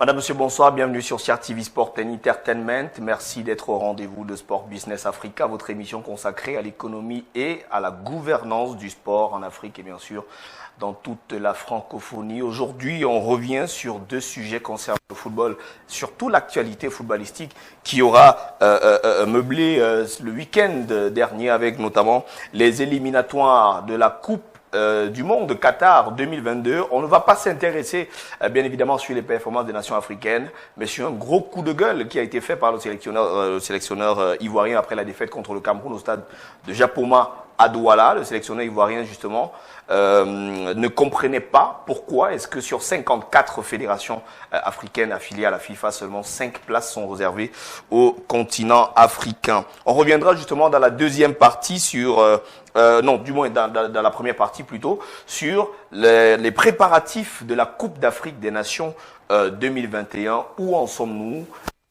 Madame, Monsieur, bonsoir, bienvenue sur CRTV Sport and Entertainment. Merci d'être au rendez-vous de Sport Business Africa, votre émission consacrée à l'économie et à la gouvernance du sport en Afrique et bien sûr dans toute la francophonie. Aujourd'hui, on revient sur deux sujets concernant le football, surtout l'actualité footballistique qui aura meublé le week-end dernier avec notamment les éliminatoires de la Coupe du monde Qatar 2022. On ne va pas s'intéresser bien évidemment sur les performances des nations africaines, mais sur un gros coup de gueule qui a été fait par le sélectionneur ivoirien après la défaite contre le Cameroun au stade de Japoma à Douala. Le sélectionneur ivoirien justement ne comprenait pas pourquoi est-ce que sur 54 fédérations africaines affiliées à la FIFA, seulement 5 places sont réservées au continent africain. On reviendra justement dans la deuxième partie sur non, du moins dans la première partie plutôt, sur les préparatifs de la Coupe d'Afrique des Nations 2021. Où en sommes-nous?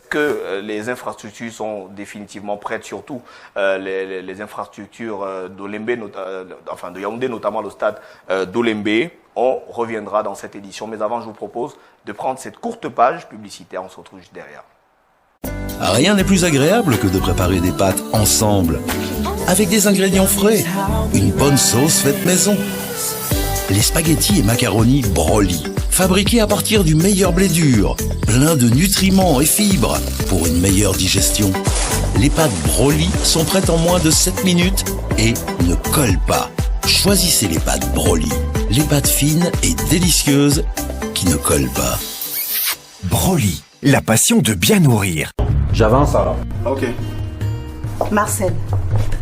Que les infrastructures sont définitivement prêtes, surtout les infrastructures d'Olembe, enfin de Yaoundé, notamment le stade d'Olembe. On reviendra dans cette édition. Mais avant, je vous propose de prendre cette courte page publicitaire. On se retrouve juste derrière. Rien n'est plus agréable que de préparer des pâtes ensemble, avec des ingrédients frais, une bonne sauce faite maison. Les spaghettis et macaronis Broly, fabriqués à partir du meilleur blé dur, plein de nutriments et fibres pour une meilleure digestion. Les pâtes Broly sont prêtes en moins de 7 minutes et ne collent pas. Choisissez les pâtes Broly, les pâtes fines et délicieuses qui ne collent pas. Broly, la passion de bien nourrir. J'avance alors. Ok. Marcel,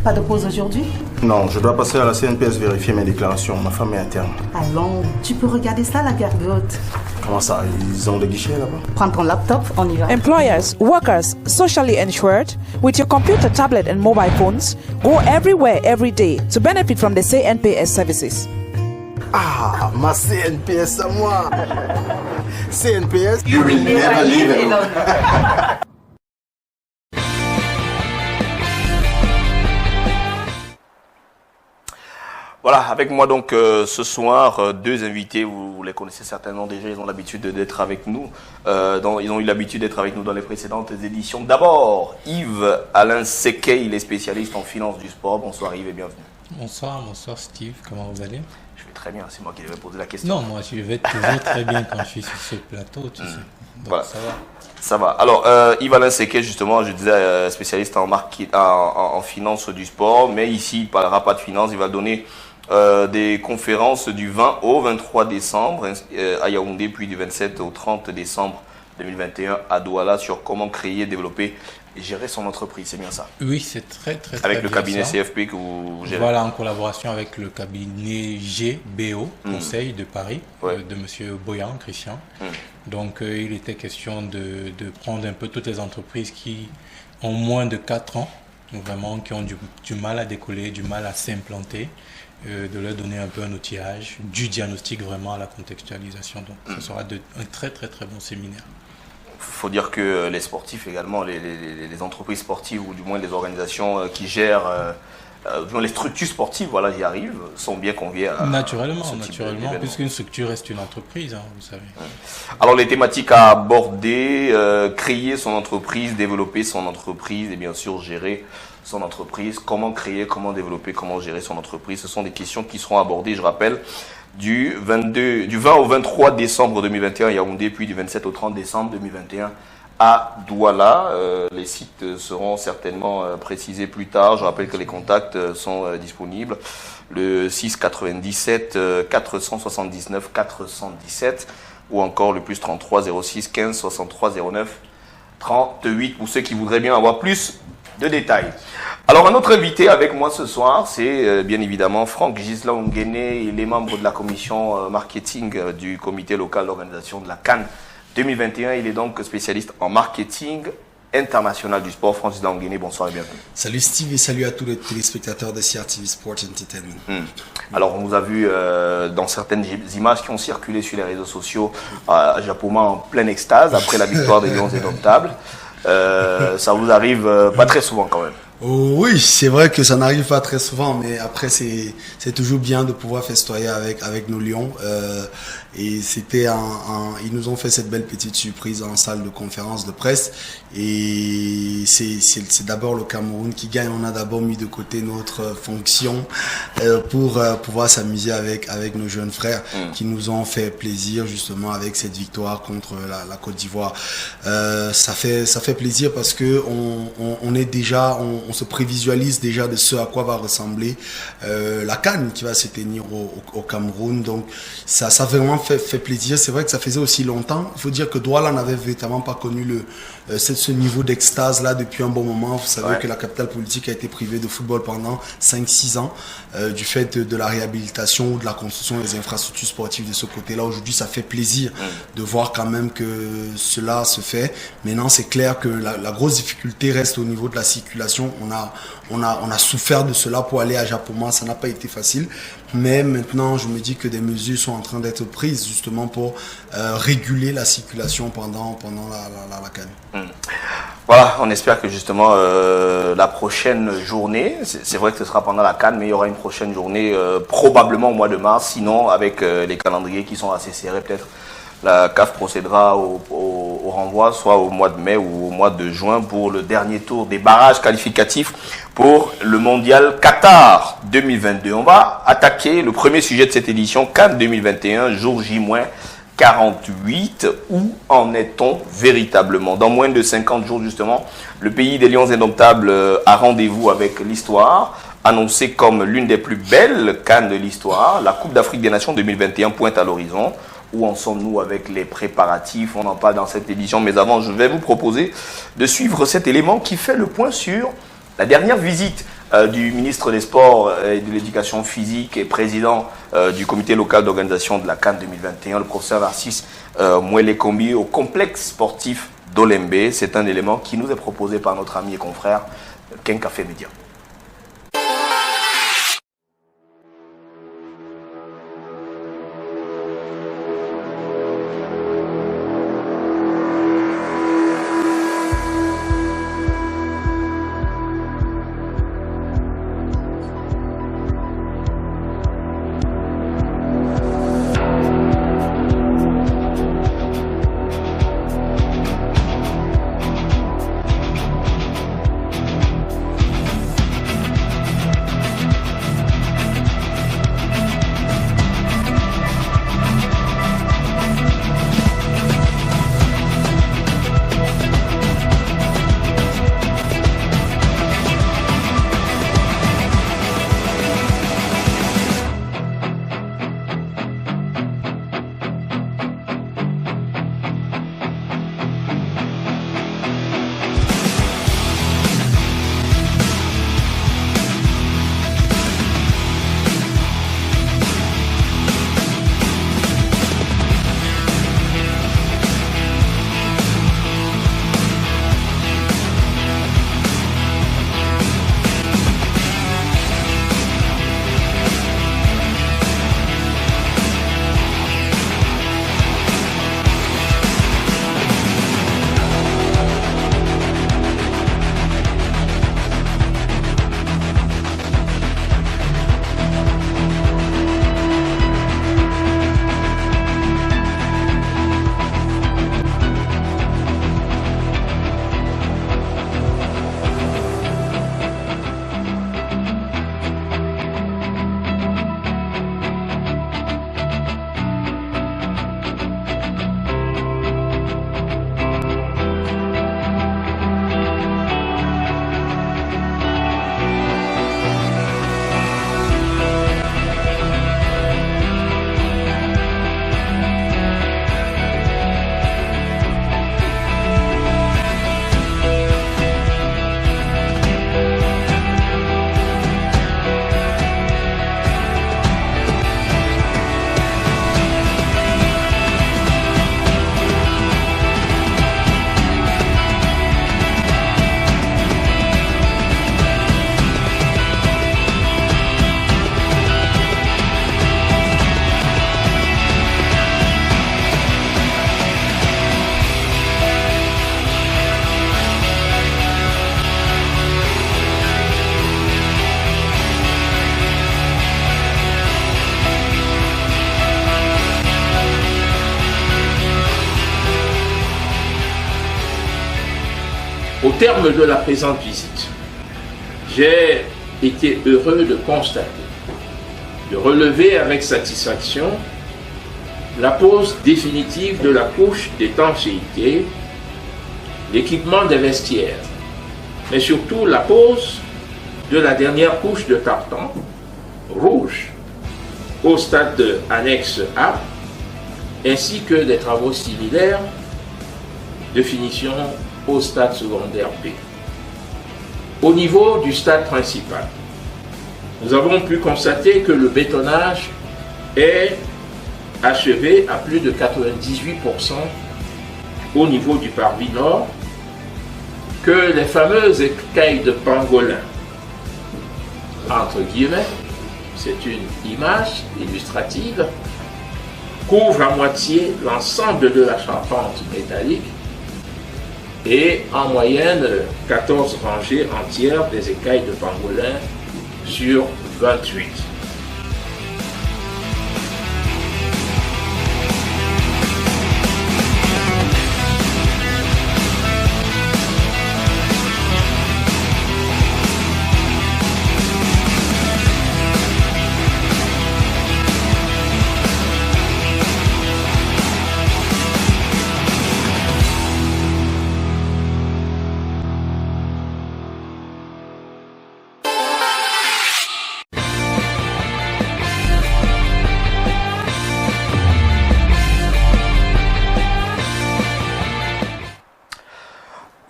pas de pause aujourd'hui? Non, je dois passer à la CNPS vérifier mes déclarations. Ma femme est interne. Allons, tu peux regarder ça à la gargote. Comment ça? Ils ont des guichets là-bas? Prends ton laptop, on y va. Employers, workers, socially insured, with your computer, tablet and mobile phones, go everywhere every day to benefit from the CNPS services. Ah, ma CNPS à moi. CNPS, You will never live alone. Voilà, avec moi donc ce soir, deux invités, vous les connaissez certainement déjà, ils ont l'habitude d'être avec nous, ils ont eu l'habitude d'être avec nous dans les précédentes éditions. D'abord, Yves-Alain Sekei, il est spécialiste en finance du sport. Bonsoir Yves et bienvenue. Bonsoir Steve, comment vous allez? Je vais très bien, c'est moi qui devais poser la question. Non, moi je vais toujours très bien quand je suis sur ce plateau, tu sais. Donc voilà. Ça va. Ça va. Alors, Yves-Alain Sekei, justement, je disais spécialiste en finance du sport, mais ici, il ne parlera pas de finance, il va donner des conférences du 20 au 23 décembre à Yaoundé, puis du 27 au 30 décembre 2021 à Douala sur comment créer, développer et gérer son entreprise. C'est bien ça? Oui, c'est très avec le bien cabinet ça. CFP que vous gérez. Voilà, en collaboration avec le cabinet GBO, Conseil de Paris, de M. Boyan, Christian. Donc, il était question de prendre un peu toutes les entreprises qui ont moins de 4 ans, donc vraiment qui ont du mal à décoller, du mal à s'implanter, de leur donner un peu un outillage, du diagnostic vraiment à la contextualisation. Donc, ce sera un très bon séminaire. Il faut dire que les sportifs également, les entreprises sportives ou du moins les organisations qui gèrent, les structures sportives, voilà, y arrivent, sont bien conviées à naturellement, puisqu'une structure reste une entreprise, hein, vous savez. Alors les thématiques à aborder, créer son entreprise, développer son entreprise et bien sûr gérer son entreprise, comment créer, comment développer, comment gérer son entreprise, ce sont des questions qui seront abordées, je rappelle, du 20 au 23 décembre 2021 à Yaoundé, puis du 27 au 30 décembre 2021 à Douala. Les sites seront certainement précisés plus tard. Je rappelle que les contacts sont disponibles. Le 697 479 417 ou encore le plus 33 06 15 63 09 38 pour ceux qui voudraient bien avoir plus de détails. Alors, un autre invité avec moi ce soir, c'est bien évidemment Franck Gisela Onguéné. Il est membre de la commission marketing du comité local d'organisation de la CAN 2021. Il est donc spécialiste en marketing international du sport. Franck Gisela Onguéné, bonsoir et bienvenue. Salut Steve et salut à tous les téléspectateurs de CRTV Sport Entertainment. Alors, on vous a vu dans certaines images qui ont circulé sur les réseaux sociaux à Japoma en pleine extase après la victoire des Lions indomptables. Ça vous arrive pas très souvent quand même. Oh, oui, c'est vrai que ça n'arrive pas très souvent, mais après c'est toujours bien de pouvoir festoyer avec nos lions. Et c'était ils nous ont fait cette belle petite surprise en salle de conférence de presse. Et c'est d'abord le Cameroun qui gagne. On a d'abord mis de côté notre fonction pour pouvoir s'amuser avec nos jeunes frères qui nous ont fait plaisir justement avec cette victoire contre la Côte d'Ivoire. Ça fait plaisir parce que on est déjà on se prévisualise déjà de ce à quoi va ressembler la CAN qui va se tenir au Cameroun. Donc ça vraiment fait plaisir. C'est vrai que ça faisait aussi longtemps. Il faut dire que Douala n'avait véritablement pas connu ce niveau d'extase là depuis un bon moment. Vous savez que la capitale politique a été privée de football pendant 5-6 ans du fait de la réhabilitation ou de la construction des infrastructures sportives de ce côté-là. Aujourd'hui, ça fait plaisir de voir quand même que cela se fait. Maintenant, c'est clair que la grosse difficulté reste au niveau de la circulation. On a souffert de cela pour aller à Japoma. Ça n'a pas été facile. Mais maintenant, je me dis que des mesures sont en train d'être prises justement pour réguler la circulation pendant la CAN. Voilà, on espère que justement la prochaine journée, c'est vrai que ce sera pendant la CAN, mais il y aura une prochaine journée probablement au mois de mars. Sinon, avec les calendriers qui sont assez serrés, peut-être la CAF procédera au renvoi, soit au mois de mai ou au mois de juin pour le dernier tour des barrages qualificatifs pour le mondial Qatar 2022. On va attaquer le premier sujet de cette édition, CAN 2021, jour J-48. Où en est-on véritablement? Dans moins de 50 jours, justement, le pays des Lions Indomptables a rendez-vous avec l'histoire. Annoncée comme l'une des plus belles CAN de l'histoire, la Coupe d'Afrique des Nations 2021 pointe à l'horizon. Où en sommes-nous avec les préparatifs? On en parle dans cette édition, mais avant, je vais vous proposer de suivre cet élément qui fait le point sur la dernière visite du ministre des Sports et de l'Éducation physique et président du comité local d'organisation de la CAN 2021, le professeur Narcisse Mouele-Kombi, au complexe sportif d'Olembe. C'est un élément qui nous est proposé par notre ami et confrère Ken Café Média. Au terme de la présente visite, j'ai été heureux de constater, de relever avec satisfaction la pose définitive de la couche d'étanchéité, l'équipement des vestiaires, mais surtout la pose de la dernière couche de tartan rouge au stade annexe A, ainsi que des travaux similaires de finition au stade secondaire B. Au niveau du stade principal, nous avons pu constater que le bétonnage est achevé à plus de 98% au niveau du parvis nord, que les fameuses écailles de pangolin, entre guillemets, c'est une image illustrative, couvrent à moitié l'ensemble de la charpente métallique et en moyenne 14 rangées entières des écailles de pangolin sur 28.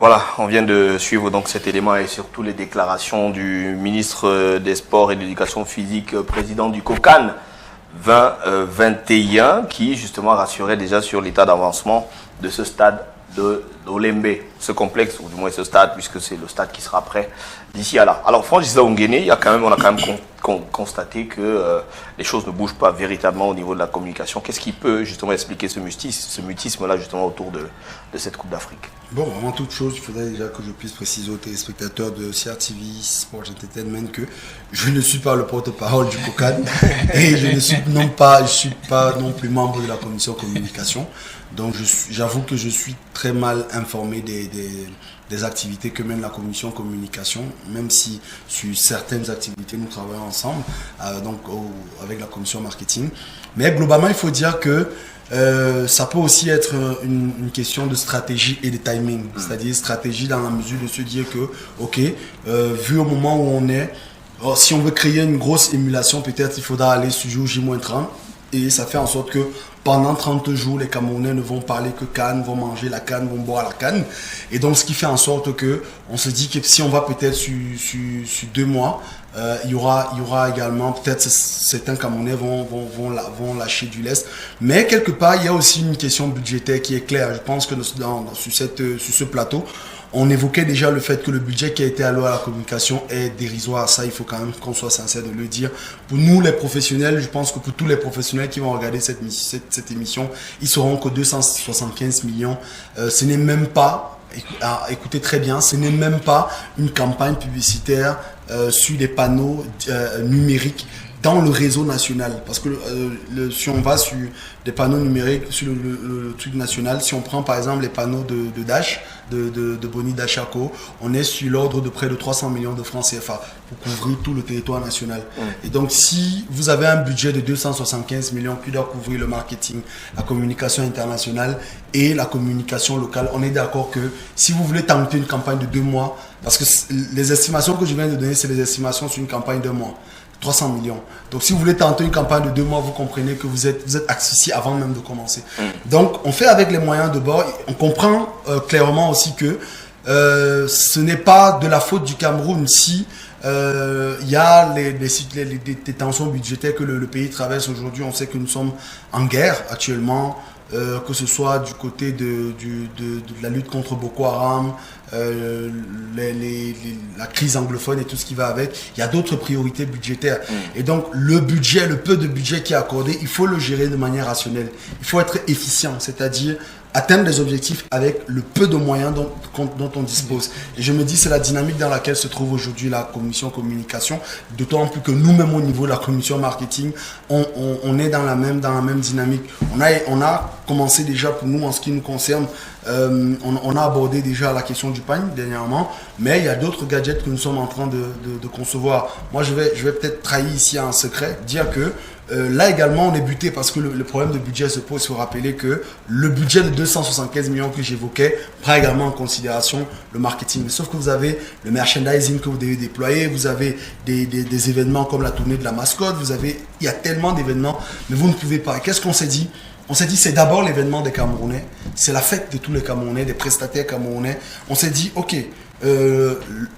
Voilà, on vient de suivre donc cet élément et surtout les déclarations du ministre des Sports et de l'Éducation physique, président du COCAN 2021, qui justement rassurait déjà sur l'état d'avancement de ce stade de Olembe, ce complexe, ou du moins ce stade, puisque c'est le stade qui sera prêt d'ici à là. Alors Francis Ongene, on a quand même constaté que les choses ne bougent pas véritablement au niveau de la communication. Qu'est-ce qui peut justement expliquer ce mutisme-là justement autour de cette Coupe d'Afrique? Bon, avant toute chose, il faudrait déjà que je puisse préciser aux téléspectateurs de CRTV Sport Entertainment que je ne suis pas le porte-parole du COCAN et je ne suis pas non plus membre de la commission communication. Donc j'avoue que je suis très mal informé des activités que mène la commission communication, même si sur certaines activités nous travaillons ensemble, avec la commission marketing. Mais globalement, il faut dire que ça peut aussi être une question de stratégie et de timing. C'est-à-dire stratégie dans la mesure de se dire que, ok, vu au moment où on est, si on veut créer une grosse émulation, peut-être il faudra aller sur jour J-30. Et ça fait en sorte que pendant 30 jours, les Camerounais ne vont parler que canne, vont manger la canne, vont boire la canne. Et donc, ce qui fait en sorte que on se dit que si on va peut-être sur 2 mois, il y aura également, peut-être certains Camerounais vont lâcher du lest. Mais quelque part, il y a aussi une question budgétaire qui est claire. Je pense que sur ce plateau, on évoquait déjà le fait que le budget qui a été alloué à la communication est dérisoire. Ça, il faut quand même qu'on soit sincère de le dire. Pour nous, les professionnels, je pense que pour tous les professionnels qui vont regarder cette émission, ils sauront que 275 millions, ce n'est même pas, écoutez très bien, ce n'est même pas une campagne publicitaire sur des panneaux numériques dans le réseau national. Parce que si on va sur des panneaux numériques, sur le truc national, si on prend par exemple les panneaux de Dash, de Boni Dachako, on est sur l'ordre de près de 300 millions de francs CFA pour couvrir tout le territoire national. Et donc si vous avez un budget de 275 millions qui doit couvrir le marketing, la communication internationale et la communication locale, on est d'accord que si vous voulez tenter une campagne de 2 mois, parce que les estimations que je viens de donner, c'est les estimations sur une campagne de 1 mois. 300 millions. Donc si vous voulez tenter une campagne de 2 mois, vous comprenez que vous êtes asphyxié avant même de commencer. Donc on fait avec les moyens de bord. On comprend clairement aussi que ce n'est pas de la faute du Cameroun si il y a des tensions budgétaires que le pays traverse aujourd'hui. On sait que nous sommes en guerre actuellement, que ce soit du côté de la lutte contre Boko Haram, la crise anglophone et tout ce qui va avec. Il y a d'autres priorités budgétaires. Et donc le peu de budget qui est accordé, il faut le gérer de manière rationnelle. Il faut être efficient, c'est-à-dire atteindre des objectifs avec le peu de moyens dont on dispose. Et je me dis, c'est la dynamique dans laquelle se trouve aujourd'hui la commission communication, d'autant plus que nous-mêmes au niveau de la commission marketing, on est dans la même dynamique. On a commencé déjà pour nous en ce qui nous concerne, on a abordé déjà la question du pagne dernièrement, mais il y a d'autres gadgets que nous sommes en train de concevoir. Moi, je vais peut-être trahir ici un secret, dire que là également on est buté parce que le problème de budget se pose. Il faut rappeler que le budget de 275 millions que j'évoquais prend également en considération le marketing. Mais sauf que vous avez le merchandising que vous devez déployer, vous avez des événements comme la tournée de la mascotte, il y a tellement d'événements, mais vous ne pouvez pas. Et qu'est-ce qu'on s'est dit ? On s'est dit c'est d'abord l'événement des Camerounais, c'est la fête de tous les Camerounais, des prestataires camerounais. On s'est dit ok,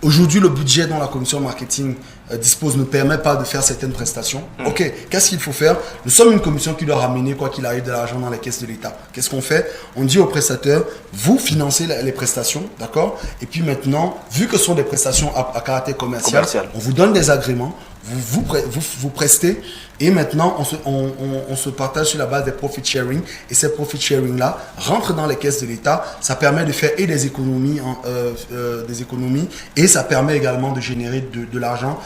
aujourd'hui le budget dont la commission marketing dispose ne permet pas de faire certaines prestations. Ok, qu'est-ce qu'il faut faire? Nous sommes une commission qui doit ramener quoi qu'il arrive de l'argent dans les caisses de l'État. Qu'est-ce qu'on fait? On dit aux prestataires, vous financez les prestations, d'accord? Et puis maintenant, vu que ce sont des prestations à caractère commercial, on vous donne des agréments, vous prestez, et maintenant on se partage sur la base des profit sharing, et ces profit sharing là rentrent dans les caisses de l'État. Ça permet de faire des économies, et ça permet également de générer de l'argent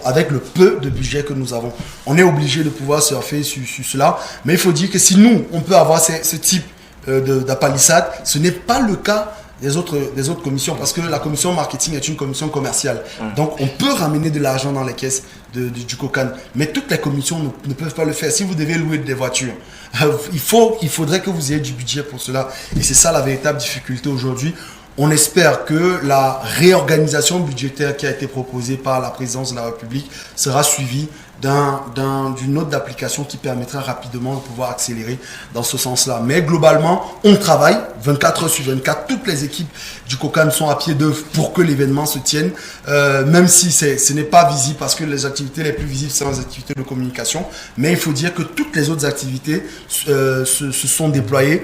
avec le peu de budget que nous avons. On est obligé de pouvoir surfer sur cela, mais il faut dire que si nous on peut avoir ce type d'apalissade, ce n'est pas le cas des autres commissions, parce que la commission marketing est une commission commerciale. Donc on peut ramener de l'argent dans les caisses du COCAN, mais toutes les commissions ne peuvent pas le faire. Si vous devez louer des voitures, il faudrait que vous ayez du budget pour cela, et c'est ça la véritable difficulté aujourd'hui. On espère que la réorganisation budgétaire qui a été proposée par la présidence de la République sera suivie d'une note d'application qui permettra rapidement de pouvoir accélérer dans ce sens-là. Mais globalement, on travaille 24 heures sur 24. Toutes les équipes du COCAN sont à pied d'œuvre pour que l'événement se tienne, même si ce n'est pas visible, parce que les activités les plus visibles sont les activités de communication. Mais il faut dire que toutes les autres activités se sont déployées,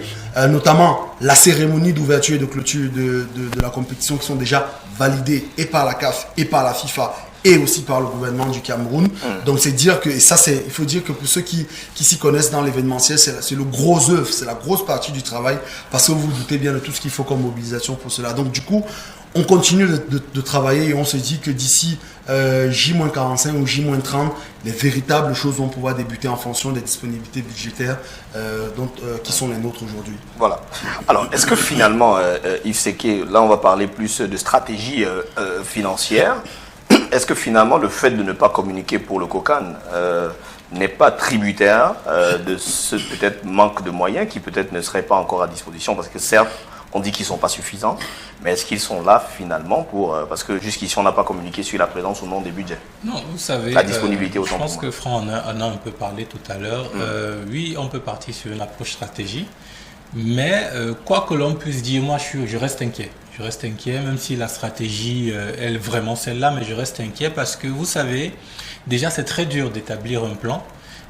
notamment la cérémonie d'ouverture et de clôture de la compétition, qui sont déjà validées et par la CAF et par la FIFA, et aussi par le gouvernement du Cameroun. Donc c'est dire que, et ça il faut dire que pour ceux qui s'y connaissent dans l'événementiel, c'est le gros œuvre, c'est la grosse partie du travail, parce que vous vous doutez bien de tout ce qu'il faut comme mobilisation pour cela. Donc du coup, on continue de travailler, et on se dit que d'ici J-45 ou J-30, les véritables choses vont pouvoir débuter en fonction des disponibilités budgétaires qui sont les nôtres aujourd'hui. Voilà. Alors, est-ce que finalement, Yves Seké, là on va parler plus de stratégie financière, est-ce que finalement le fait de ne pas communiquer pour le COCAN n'est pas tributaire de ce peut-être manque de moyens qui peut-être ne seraient pas encore à disposition? Parce que certes, on dit qu'ils ne sont pas suffisants, mais est-ce qu'ils sont là finalement pour... parce que jusqu'ici, on n'a pas communiqué sur la présence ou non des budgets. Non, vous savez, la disponibilité je pense que Franck en a un peu parlé tout à l'heure. Oui, on peut partir sur une approche stratégie, mais quoi que l'on puisse dire, moi je reste inquiet. Je reste inquiet, même si la stratégie est vraiment celle-là, mais je reste inquiet parce que vous savez, déjà c'est très dur d'établir un plan,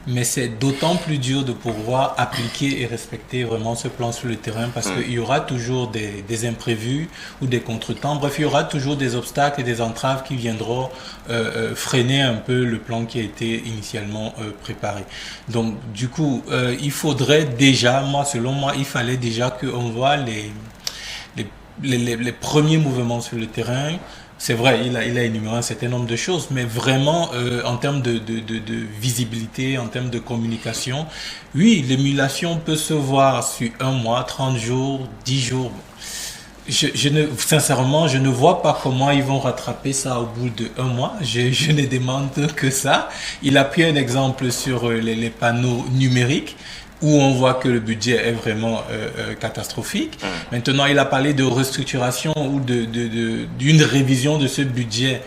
mais c'est d'autant plus dur de pouvoir appliquer et respecter vraiment ce plan sur le terrain, parce qu'il y aura toujours des imprévus ou des contretemps. Bref, il y aura toujours des obstacles et des entraves qui viendront freiner un peu le plan qui a été initialement préparé. Donc du coup, il faudrait déjà, selon moi, il fallait déjà qu'on voit les premiers mouvements sur le terrain. C'est vrai, il a énuméré un certain nombre de choses, mais vraiment en termes de visibilité, en termes de communication, oui, l'émulation peut se voir sur 1 mois, 30 jours, 10 jours. Sincèrement, je ne vois pas comment ils vont rattraper ça au bout de 1 mois. Je ne demande que ça. Il a pris un exemple sur les panneaux numériques, où on voit que le budget est vraiment catastrophique. Maintenant, il a parlé de restructuration ou d'une révision de ce budget.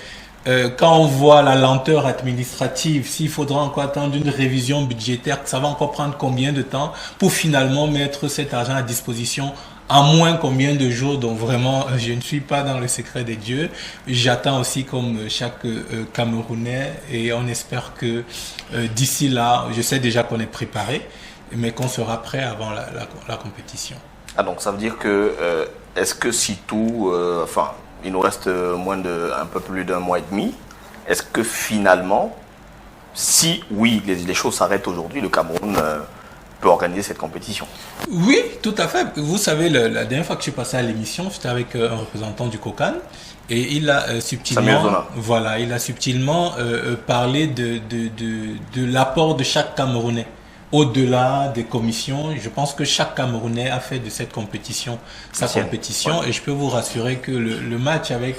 Quand on voit la lenteur administrative, s'il faudra encore attendre une révision budgétaire, ça va encore prendre combien de temps pour finalement mettre cet argent à disposition en moins combien de jours? Donc vraiment, je ne suis pas dans le secret des dieux. J'attends aussi comme chaque Camerounais, et on espère que d'ici là, je sais déjà qu'on est préparé, mais qu'on sera prêt avant la compétition. Ah, donc ça veut dire que, est-ce que si tout, il nous reste un peu plus d'1 mois et demi, est-ce que finalement, si oui, les choses s'arrêtent aujourd'hui, le Cameroun peut organiser cette compétition. Oui, tout à fait. Vous savez, la dernière fois que je suis passé à l'émission, c'était avec un représentant du COCAN. Et il a subtilement, parlé de l'apport de chaque Camerounais. Au-delà des commissions, je pense que chaque Camerounais a fait de cette compétition sa compétition. Et je peux vous rassurer que le match avec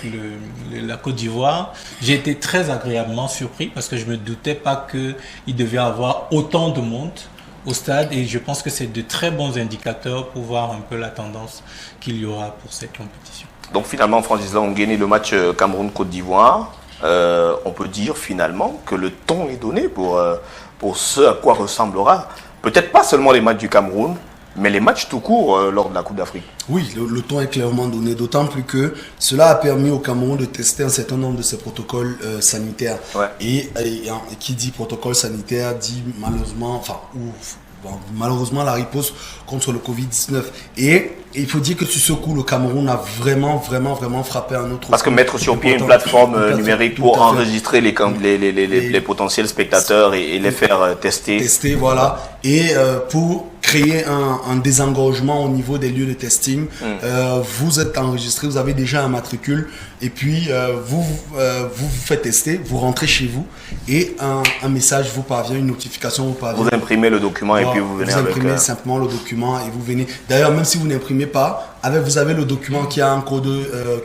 la Côte d'Ivoire, j'ai été très agréablement surpris parce que je me doutais pas qu'il devait y avoir autant de monde au stade. Et je pense que c'est de très bons indicateurs pour voir un peu la tendance qu'il y aura pour cette compétition. Donc finalement, Francis, là, on gagne le match Cameroun-Côte d'Ivoire. On peut dire finalement que le ton est donné pour ce à quoi ressemblera, peut-être pas seulement les matchs du Cameroun, mais les matchs tout court lors de la Coupe d'Afrique. Oui, le ton est clairement donné, d'autant plus que cela a permis au Cameroun de tester un certain nombre de ses protocoles sanitaires. Ouais. Et qui dit protocole sanitaire dit malheureusement, malheureusement la riposte contre le Covid-19. Et il faut dire que sur ce coup, le Cameroun a vraiment frappé un autre. Parce que mettre sur pied une plateforme numérique pour enregistrer les potentiels spectateurs et les faire tester. Tester, voilà. Et pour créer un désengorgement au niveau des lieux de testing, vous êtes enregistré, vous avez déjà un matricule, et puis vous faites tester, vous rentrez chez vous, et un message vous parvient, une notification vous parvient. Vous imprimez le document et puis vous venez avec... Vous imprimez simplement le document et vous venez. D'ailleurs, même si vous n'imprimez pas, vous avez le document qui a un code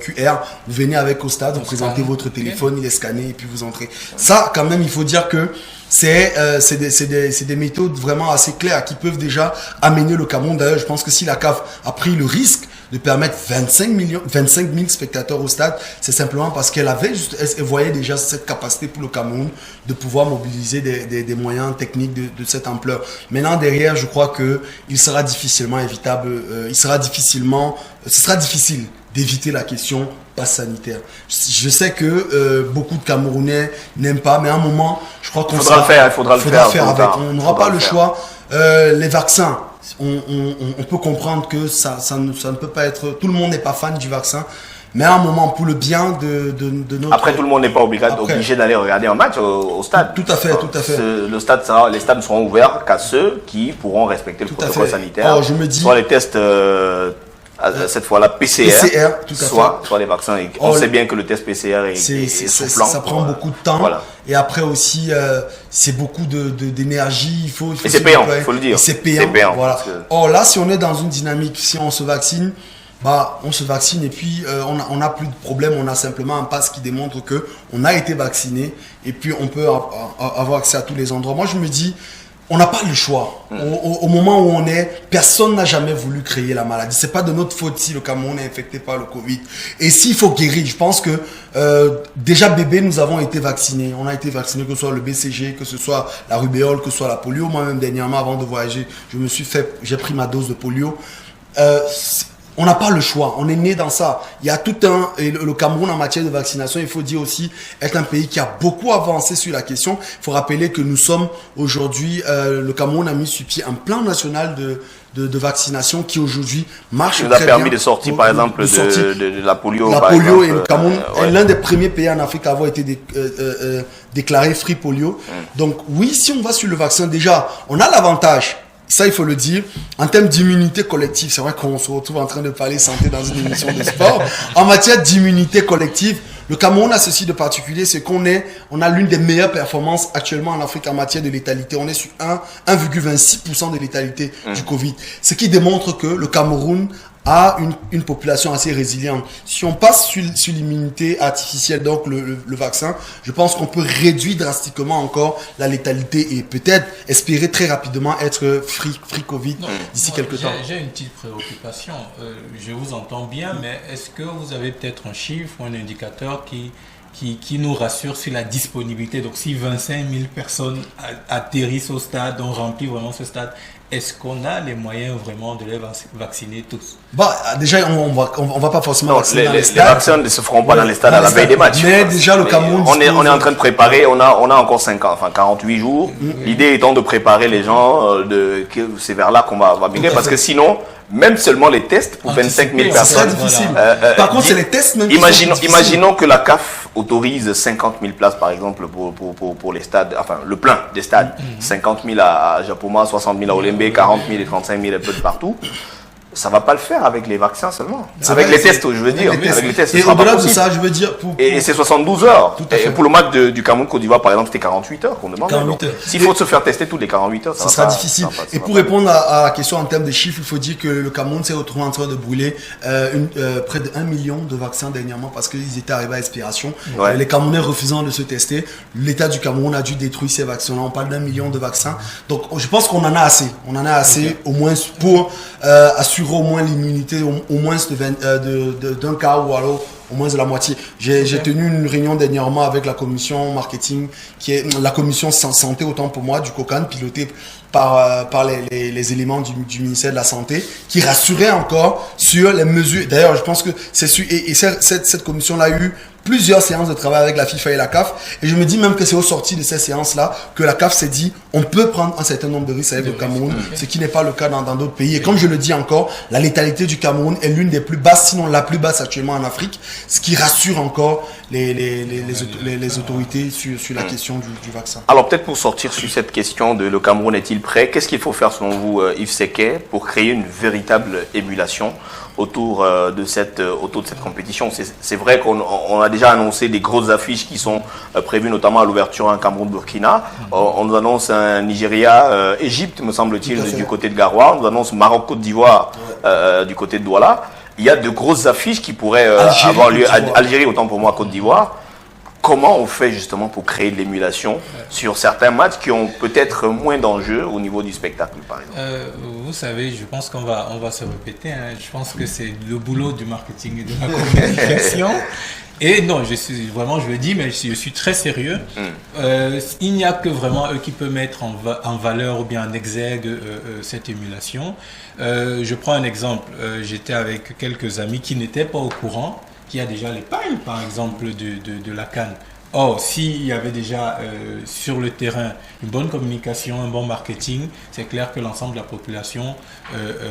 QR, vous venez avec au stade, vous présentez votre téléphone, il est scanné et puis vous entrez. Ça, quand même, il faut dire que c'est des méthodes vraiment assez claires qui peuvent déjà amener le Cameroun. D'ailleurs, je pense que si la CAF a pris le risque de permettre 25 000 spectateurs au stade, c'est simplement parce qu'elle voyait déjà cette capacité pour le Cameroun de pouvoir mobiliser des moyens techniques de cette ampleur. Maintenant, derrière, je crois que il sera difficilement évitable, ce sera difficile d'éviter la question passe sanitaire. Je sais que beaucoup de Camerounais n'aiment pas, mais à un moment, je crois qu'on il faudra le faire avec. On n'aura pas le choix. Les vaccins, on peut comprendre que ça ne peut pas être... Tout le monde n'est pas fan du vaccin. Mais à un moment, pour le bien de notre... Après, tout le monde n'est pas obligé d'aller regarder un match au stade. Tout à fait. Les stades ne seront ouverts qu'à ceux qui pourront respecter le protocole sanitaire. Alors, je me dis... Soit les tests... cette fois-là PCR, soit les vaccins. On sait bien que le test PCR est soufflant. Ça prend beaucoup de temps. Voilà. Et après aussi, c'est beaucoup d'énergie. Et c'est payant, il faut le dire. C'est payant. Voilà. Or là, si on est dans une dynamique, si on se vaccine, on se vaccine et puis on n'a plus de problème. On a simplement un pass qui démontre que on a été vacciné et puis on peut avoir accès à tous les endroits. Moi, je me dis, on n'a pas le choix. Au moment où on est, personne n'a jamais voulu créer la maladie. C'est pas de notre faute si le Cameroun est infecté par le Covid. Et s'il faut guérir, je pense que déjà bébé, nous avons été vaccinés. On a été vaccinés, que ce soit le BCG, que ce soit la rubéole, que ce soit la polio. Moi-même, dernièrement, avant de voyager, j'ai pris ma dose de polio. On n'a pas le choix, on est né dans ça. Il y a le Cameroun en matière de vaccination, il faut dire aussi, est un pays qui a beaucoup avancé sur la question. Il faut rappeler que nous sommes aujourd'hui, le Cameroun a mis sur pied un plan national de vaccination qui aujourd'hui marche très bien. Ça nous a permis de sortir par exemple de la polio. La polio, et le Cameroun est l'un des premiers pays en Afrique à avoir été déclaré free polio. Donc oui, si on va sur le vaccin, déjà, on a l'avantage. Ça, il faut le dire. En termes d'immunité collective, c'est vrai qu'on se retrouve en train de parler santé dans une émission de sport. En matière d'immunité collective, le Cameroun a ceci de particulier, c'est qu'on a l'une des meilleures performances actuellement en Afrique en matière de létalité. On est sur 1,26% de létalité du Covid. Ce qui démontre que le Cameroun a une population assez résiliente. Si on passe sur l'immunité artificielle, donc le vaccin, je pense qu'on peut réduire drastiquement encore la létalité et peut-être espérer très rapidement être free Covid d'ici quelques temps. J'ai une petite préoccupation. Je vous entends bien, mais est-ce que vous avez peut-être un chiffre ou un indicateur qui nous rassure sur la disponibilité? Donc si 25 000 personnes atterrissent au stade, on remplit vraiment ce stade, est-ce qu'on a les moyens vraiment de les vacciner tous? Déjà, on va pas forcément vacciner dans les stades. Les vaccins ne se feront pas dans les stades à la veille des matchs. Mais déjà, le Cameroun... On est en train de préparer, on a encore 48 jours. L'idée étant de préparer les gens, c'est vers là qu'on va migrer. Parce que sinon, même seulement les tests pour 25 000 personnes. C'est très difficile. Par contre, c'est les tests même. Imaginons que la CAF autorise 50 000 places, par exemple, pour les stades, enfin, le plein des stades. 50 000 à Japoma, 60 000 à Olembe, 40 000 et 35 000 un peu de partout. Ça va pas le faire avec les vaccins seulement. Avec les tests, je veux dire. Avec les tests, et au-delà de ça, je veux dire... Et c'est 72 heures. Et pour le match du Cameroun-Côte d'Ivoire, par exemple, c'était 48 heures qu'on demande. 48 heures. S'il faut se faire tester toutes les 48 heures, ça sera difficile. Et pour répondre à la question en termes de chiffres, il faut dire que le Cameroun s'est retrouvé en train de brûler près de 1 million de vaccins dernièrement parce qu'ils étaient arrivés à expiration. Ouais. Les Camerounais refusant de se tester, l'État du Cameroun a dû détruire ces vaccins-là. On parle d'1 million de vaccins. Donc je pense qu'on en a assez. On en a assez au moins pour assurer au moins l'immunité au moins d'un quart ou alors au moins de la moitié. J'ai tenu une réunion dernièrement avec la commission marketing, qui est la commission santé autant pour moi du COCAN, pilotée par les éléments du ministère de la Santé, qui rassurait encore sur les mesures. D'ailleurs, je pense que cette commission-là a eu plusieurs séances de travail avec la FIFA et la CAF, et je me dis même que c'est au sorti de ces séances-là que la CAF s'est dit on peut prendre un certain nombre de risques avec le Cameroun, ce qui n'est pas le cas dans d'autres pays. Et comme je le dis encore, la létalité du Cameroun est l'une des plus basses, sinon la plus basse actuellement en Afrique, ce qui rassure encore les autorités sur la question du vaccin. Alors peut-être pour sortir sur cette question de le Cameroun est-il prêt, qu'est-ce qu'il faut faire selon vous, Yves Sequet, pour créer une véritable émulation autour de cette compétition? C'est vrai qu'on a déjà annoncé des grosses affiches qui sont prévues, notamment à l'ouverture un Cameroun-Burkina. On nous annonce un Nigeria-Égypte, me semble-t-il, du côté de Garoua. On nous annonce Maroc-Côte d'Ivoire du côté de Douala. Il y a de grosses affiches qui pourraient avoir lieu. Algérie, autant pour moi, Côte d'Ivoire. Comment on fait justement pour créer de l'émulation sur certains matchs qui ont peut-être moins d'enjeux au niveau du spectacle, par exemple? Vous savez, je pense qu'on va se répéter. Je pense que c'est le boulot du marketing et de la communication. Et non, je le dis, mais je suis très sérieux. Il n'y a que vraiment eux qui peuvent mettre en valeur ou bien en exergue cette émulation. Je prends un exemple. J'étais avec quelques amis qui n'étaient pas au courant qu'il y a déjà les pagnes, par exemple, de la CAN. Or, s'il y avait déjà sur le terrain une bonne communication, un bon marketing, c'est clair que l'ensemble de la population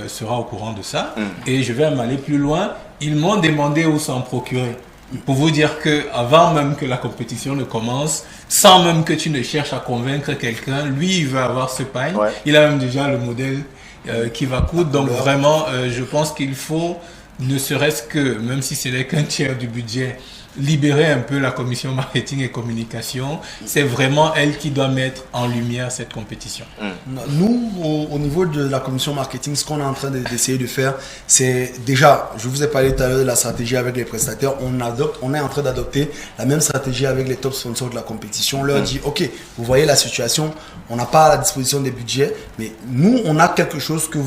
sera au courant de ça. Et je vais aller plus loin. Ils m'ont demandé où s'en procurer. Pour vous dire qu'avant même que la compétition ne commence, sans même que tu ne cherches à convaincre quelqu'un, lui, il veut avoir ce pagne. Ouais. Il a même déjà le modèle qui va coûter. Donc vraiment, je pense qu'il faut, ne serait-ce que, même si ce n'est qu'un tiers du budget, libérer un peu la commission marketing et communication. C'est vraiment elle qui doit mettre en lumière cette compétition. Nous, au niveau de la commission marketing, ce qu'on est en train d'essayer de faire, c'est déjà, je vous ai parlé tout à l'heure de la stratégie avec les prestataires, on est en train d'adopter la même stratégie avec les top sponsors de la compétition. On leur dit, ok, vous voyez la situation, on n'a pas à la disposition des budgets, mais nous, on a quelque chose que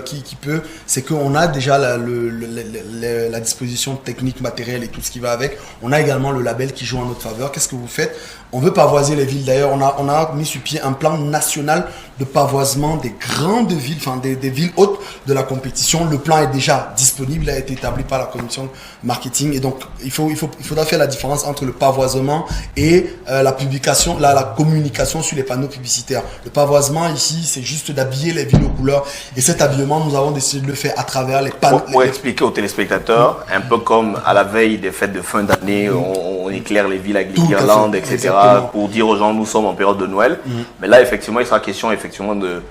qui peut, c'est qu'on a déjà la disposition technique, matérielle et tout ce qui va avec. On a également le label qui joue en notre faveur. Qu'est-ce que vous faites? On veut pavoiser les villes. D'ailleurs, on a mis sur pied un plan national de pavoisement des grandes villes, enfin des villes hautes de la compétition. Le plan est déjà disponible, il a été établi par la commission marketing. Et donc, il faudra faire la différence entre le pavoisement et la publication, la communication sur les panneaux publicitaires. Le pavoisement ici, c'est juste d'habiller les villes aux couleurs. Et cet habillement, nous avons décidé de le faire à travers les panneaux. Pour expliquer aux téléspectateurs, un peu comme à la veille des fêtes de fin d'année, on éclaire les villes avec les guirlandes, etc. Exactement. Pour dire aux gens nous sommes en période de Noël. Mais là, effectivement, il sera question effectivement de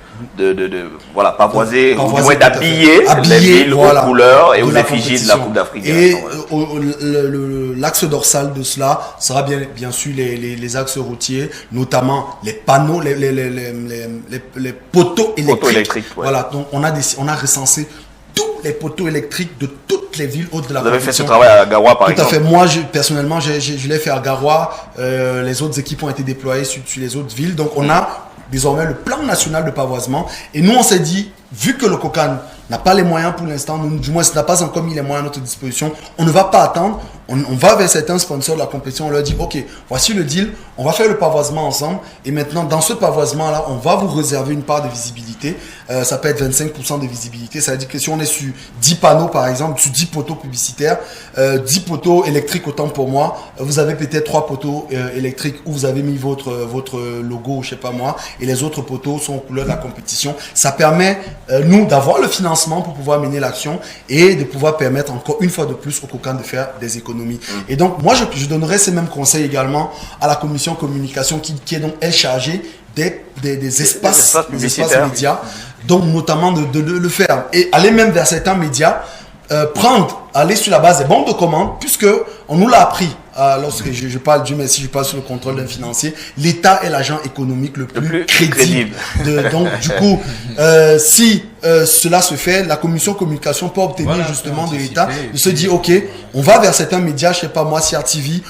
pavoiser, au moins d'habiller les villes aux couleurs et aux effigies de la Coupe d'Afrique. Et l'axe dorsal de cela sera bien sûr les axes routiers, notamment les panneaux, les poteaux électriques. Voilà, donc on a recensé tous les poteaux électriques de toutes les villes hautes de la compétition. Vous avez fait ce travail à Garoua, par exemple? Tout à fait. Moi, personnellement, je l'ai fait à Garoua. Les autres équipes ont été déployées sur les autres villes. Donc, on a désormais le plan national de pavoisement. Et nous, on s'est dit, vu que le COCAN n'a pas les moyens pour l'instant, du moins, n'a pas encore mis les moyens à notre disposition, on ne va pas attendre. on va vers certains sponsors de la compétition, on leur dit ok, voici le deal, on va faire le pavoisement ensemble et maintenant dans ce pavoisement là on va vous réserver une part de visibilité, ça peut être 25% de visibilité, ça veut dire que si on est sur 10 panneaux par exemple, sur 10 poteaux publicitaires, 10 poteaux électriques autant pour moi, vous avez peut-être 3 poteaux électriques où vous avez mis votre logo, je sais pas moi, et les autres poteaux sont aux couleurs de la compétition. Ça permet nous d'avoir le financement pour pouvoir mener l'action et de pouvoir permettre encore une fois de plus au Cocan de faire des économies. Et donc, moi, je donnerais ces mêmes conseils également à la commission communication qui est donc elle chargée des espaces médias, donc notamment de le faire. Et aller même vers certains médias, aller sur la base des bons de commande, puisque on nous l'a appris. Lorsque je parle, Dieu merci, je parle sur le contrôle d'un financier, l'État est l'agent économique le plus crédible. Donc, du coup, si cela se fait, la commission communication peut obtenir justement de l'État de se dire, ok, on va vers certains médias, je sais pas moi, CRTV,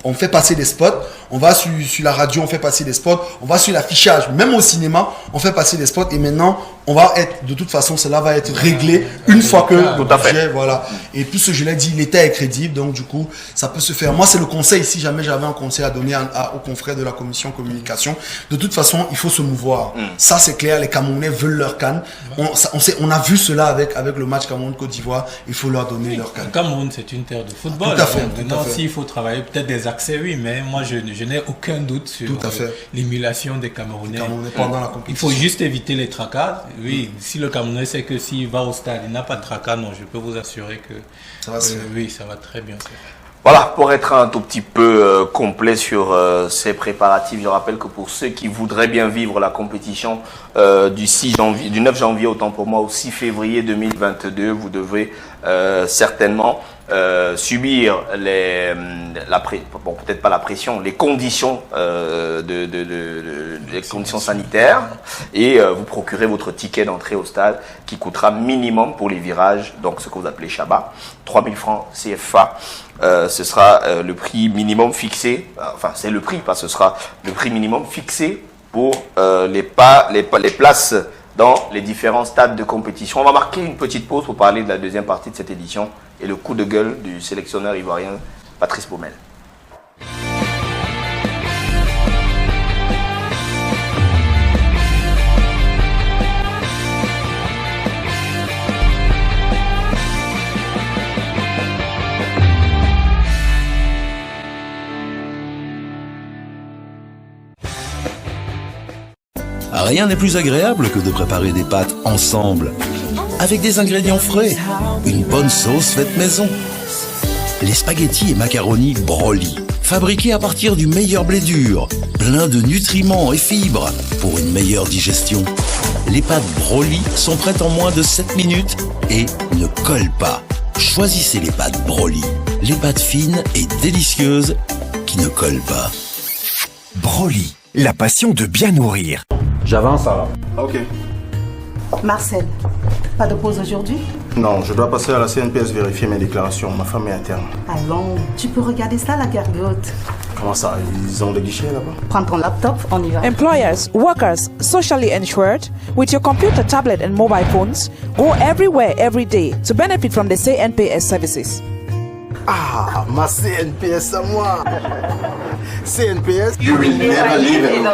on fait passer des spots, on va sur la radio, on fait passer des spots, on va sur l'affichage, même au cinéma, on fait passer des spots et maintenant, on va être, de toute façon, cela va être réglé une fois que le budget, voilà. Et puis, ce que je l'ai dit, l'État est crédible, donc du coup, ça peut se faire. Moi, c'est le conseil, si jamais j'avais un conseil à donner aux confrères de la commission communication. De toute façon, il faut se mouvoir. Ça, c'est clair, les Camerounais veulent leur CAN. On a vu cela avec le match Cameroun-Côte d'Ivoire. Il faut leur donner leur CAN. Le Cameroun, c'est une terre de football. Tout à fait. Maintenant, s'il faut travailler peut-être des accès, oui, mais moi, je n'ai aucun doute sur l'émulation des Camerounais. Pendant la compétition. Il faut juste éviter les tracas. Oui, si le Camerounais sait que s'il va au stade, il n'a pas de tracas, non, je peux vous assurer que ça va se faire. Oui, ça va très bien se faire. Voilà, pour être un tout petit peu complet sur ces préparatifs, je rappelle que pour ceux qui voudraient bien vivre la compétition du 9 janvier autant pour moi au 6 février 2022, vous devrez certainement subir peut-être pas la pression, les conditions les conditions sanitaires et vous procurez votre ticket d'entrée au stade qui coûtera minimum pour les virages, donc ce que vous appelez Chabat, 3000 francs CFA. Ce sera le prix minimum fixé, enfin c'est le prix, ce sera le prix minimum fixé pour les places dans les différents stades de compétition. On va marquer une petite pause pour parler de la deuxième partie de cette édition et le coup de gueule du sélectionneur ivoirien Patrice Baumel. Rien n'est plus agréable que de préparer des pâtes ensemble, avec des ingrédients frais, une bonne sauce faite maison. Les spaghettis et macaronis Broly, fabriqués à partir du meilleur blé dur, plein de nutriments et fibres pour une meilleure digestion. Les pâtes Broly sont prêtes en moins de 7 minutes et ne collent pas. Choisissez les pâtes Broly, les pâtes fines et délicieuses qui ne collent pas. Broly, la passion de bien nourrir. J'avance alors. Ok. Marcel, pas de pause aujourd'hui? Non, je dois passer à la CNPS vérifier mes déclarations. Ma femme est interne. Allons, tu peux regarder ça, la gargote. Comment ça? Ils ont des guichets là-bas? Prends ton laptop, on y va. Employers, workers, socially insured, with your computer, tablet and mobile phones, go everywhere every day to benefit from the CNPS services. Ah, ma CNPS à moi. CNPS, you will never leave it.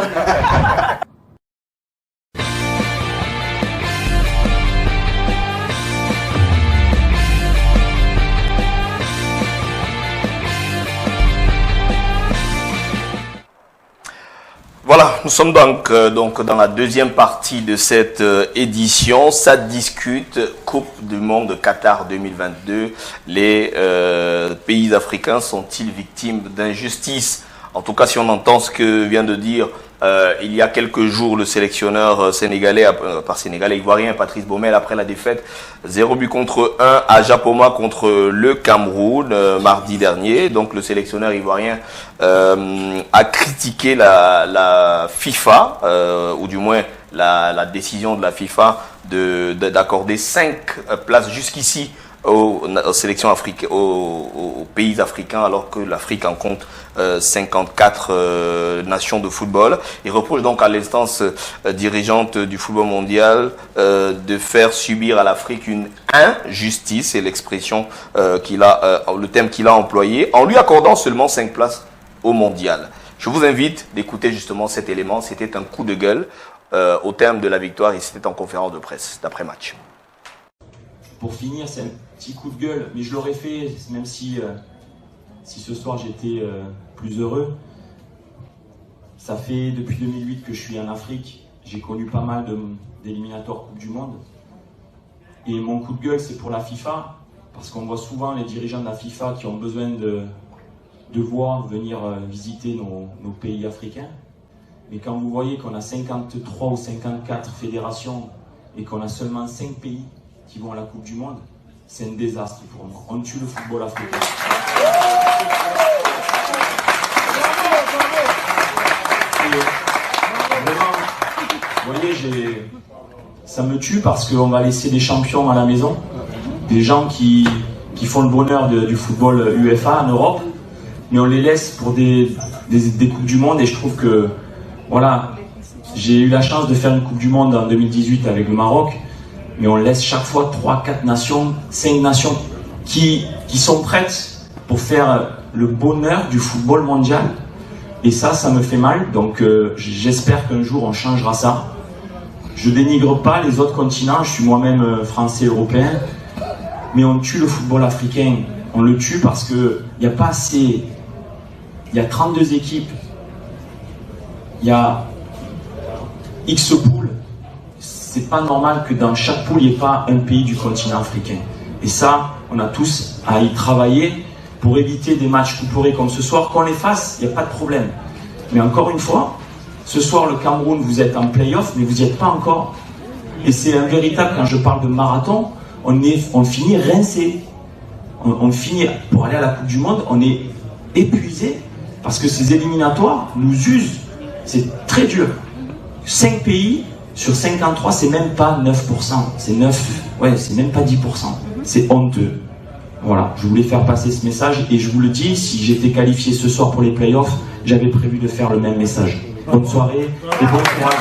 Voilà, nous sommes donc dans la deuxième partie de cette édition. Ça discute Coupe du Monde Qatar 2022. Les pays africains sont-ils victimes d'injustice? En tout cas, si on entend ce que vient de dire il y a quelques jours le sélectionneur ivoirien Patrice Baumel après la défaite 0 but contre 1 à Japoma contre le Cameroun mardi dernier. Donc le sélectionneur ivoirien a critiqué la FIFA ou du moins la décision de la FIFA d'accorder 5 places jusqu'ici aux sélections africaines, aux pays africains, alors que l'Afrique en compte 54 nations de football. Il reproche donc à l'instance dirigeante du football mondial de faire subir à l'Afrique une injustice, c'est l'expression le thème qu'il a employé, en lui accordant seulement 5 places au mondial. Je vous invite d'écouter justement cet élément. C'était un coup de gueule au terme de la victoire et c'était en conférence de presse d'après-match. Pour finir, c'est un petit coup de gueule, mais je l'aurais fait même si ce soir j'étais plus heureux. Ça fait depuis 2008 que je suis en Afrique. J'ai connu pas mal d'éliminatoires Coupe du Monde. Et mon coup de gueule, c'est pour la FIFA, parce qu'on voit souvent les dirigeants de la FIFA qui ont besoin de voir venir visiter nos pays africains. Mais quand vous voyez qu'on a 53 ou 54 fédérations et qu'on a seulement 5 pays qui vont à la Coupe du Monde, c'est un désastre pour moi. On tue le football africain. Et vraiment, vous voyez, ça me tue parce qu'on va laisser des champions à la maison, des gens qui font le bonheur du football UEFA en Europe, mais on les laisse pour des Coupes du Monde. Et je trouve que, voilà, j'ai eu la chance de faire une Coupe du Monde en 2018 avec le Maroc, mais on laisse chaque fois 3, 4 nations, 5 nations qui sont prêtes pour faire le bonheur du football mondial. Et ça me fait mal. Donc j'espère qu'un jour on changera ça. Je dénigre pas les autres continents, je suis moi-même français, européen, mais on tue le football africain. On le tue parce qu'il n'y a pas assez. Il y a 32 équipes, il y a X poules. C'est pas normal que dans chaque poule, il n'y ait pas un pays du continent africain. Et ça, on a tous à y travailler pour éviter des matchs couperés comme ce soir. Qu'on les fasse, il n'y a pas de problème. Mais encore une fois, ce soir, le Cameroun, vous êtes en play-off, mais vous n'y êtes pas encore. Et c'est un véritable, quand je parle de marathon, on finit rincé. On finit, pour aller à la Coupe du Monde, on est épuisé, parce que ces éliminatoires nous usent. C'est très dur. 5 pays sur 53, c'est même pas 9%. C'est 9, ouais, c'est même pas 10%. C'est honteux. Voilà, je voulais faire passer ce message et je vous le dis, si j'étais qualifié ce soir pour les playoffs, j'avais prévu de faire le même message. Bonne soirée et bon courage.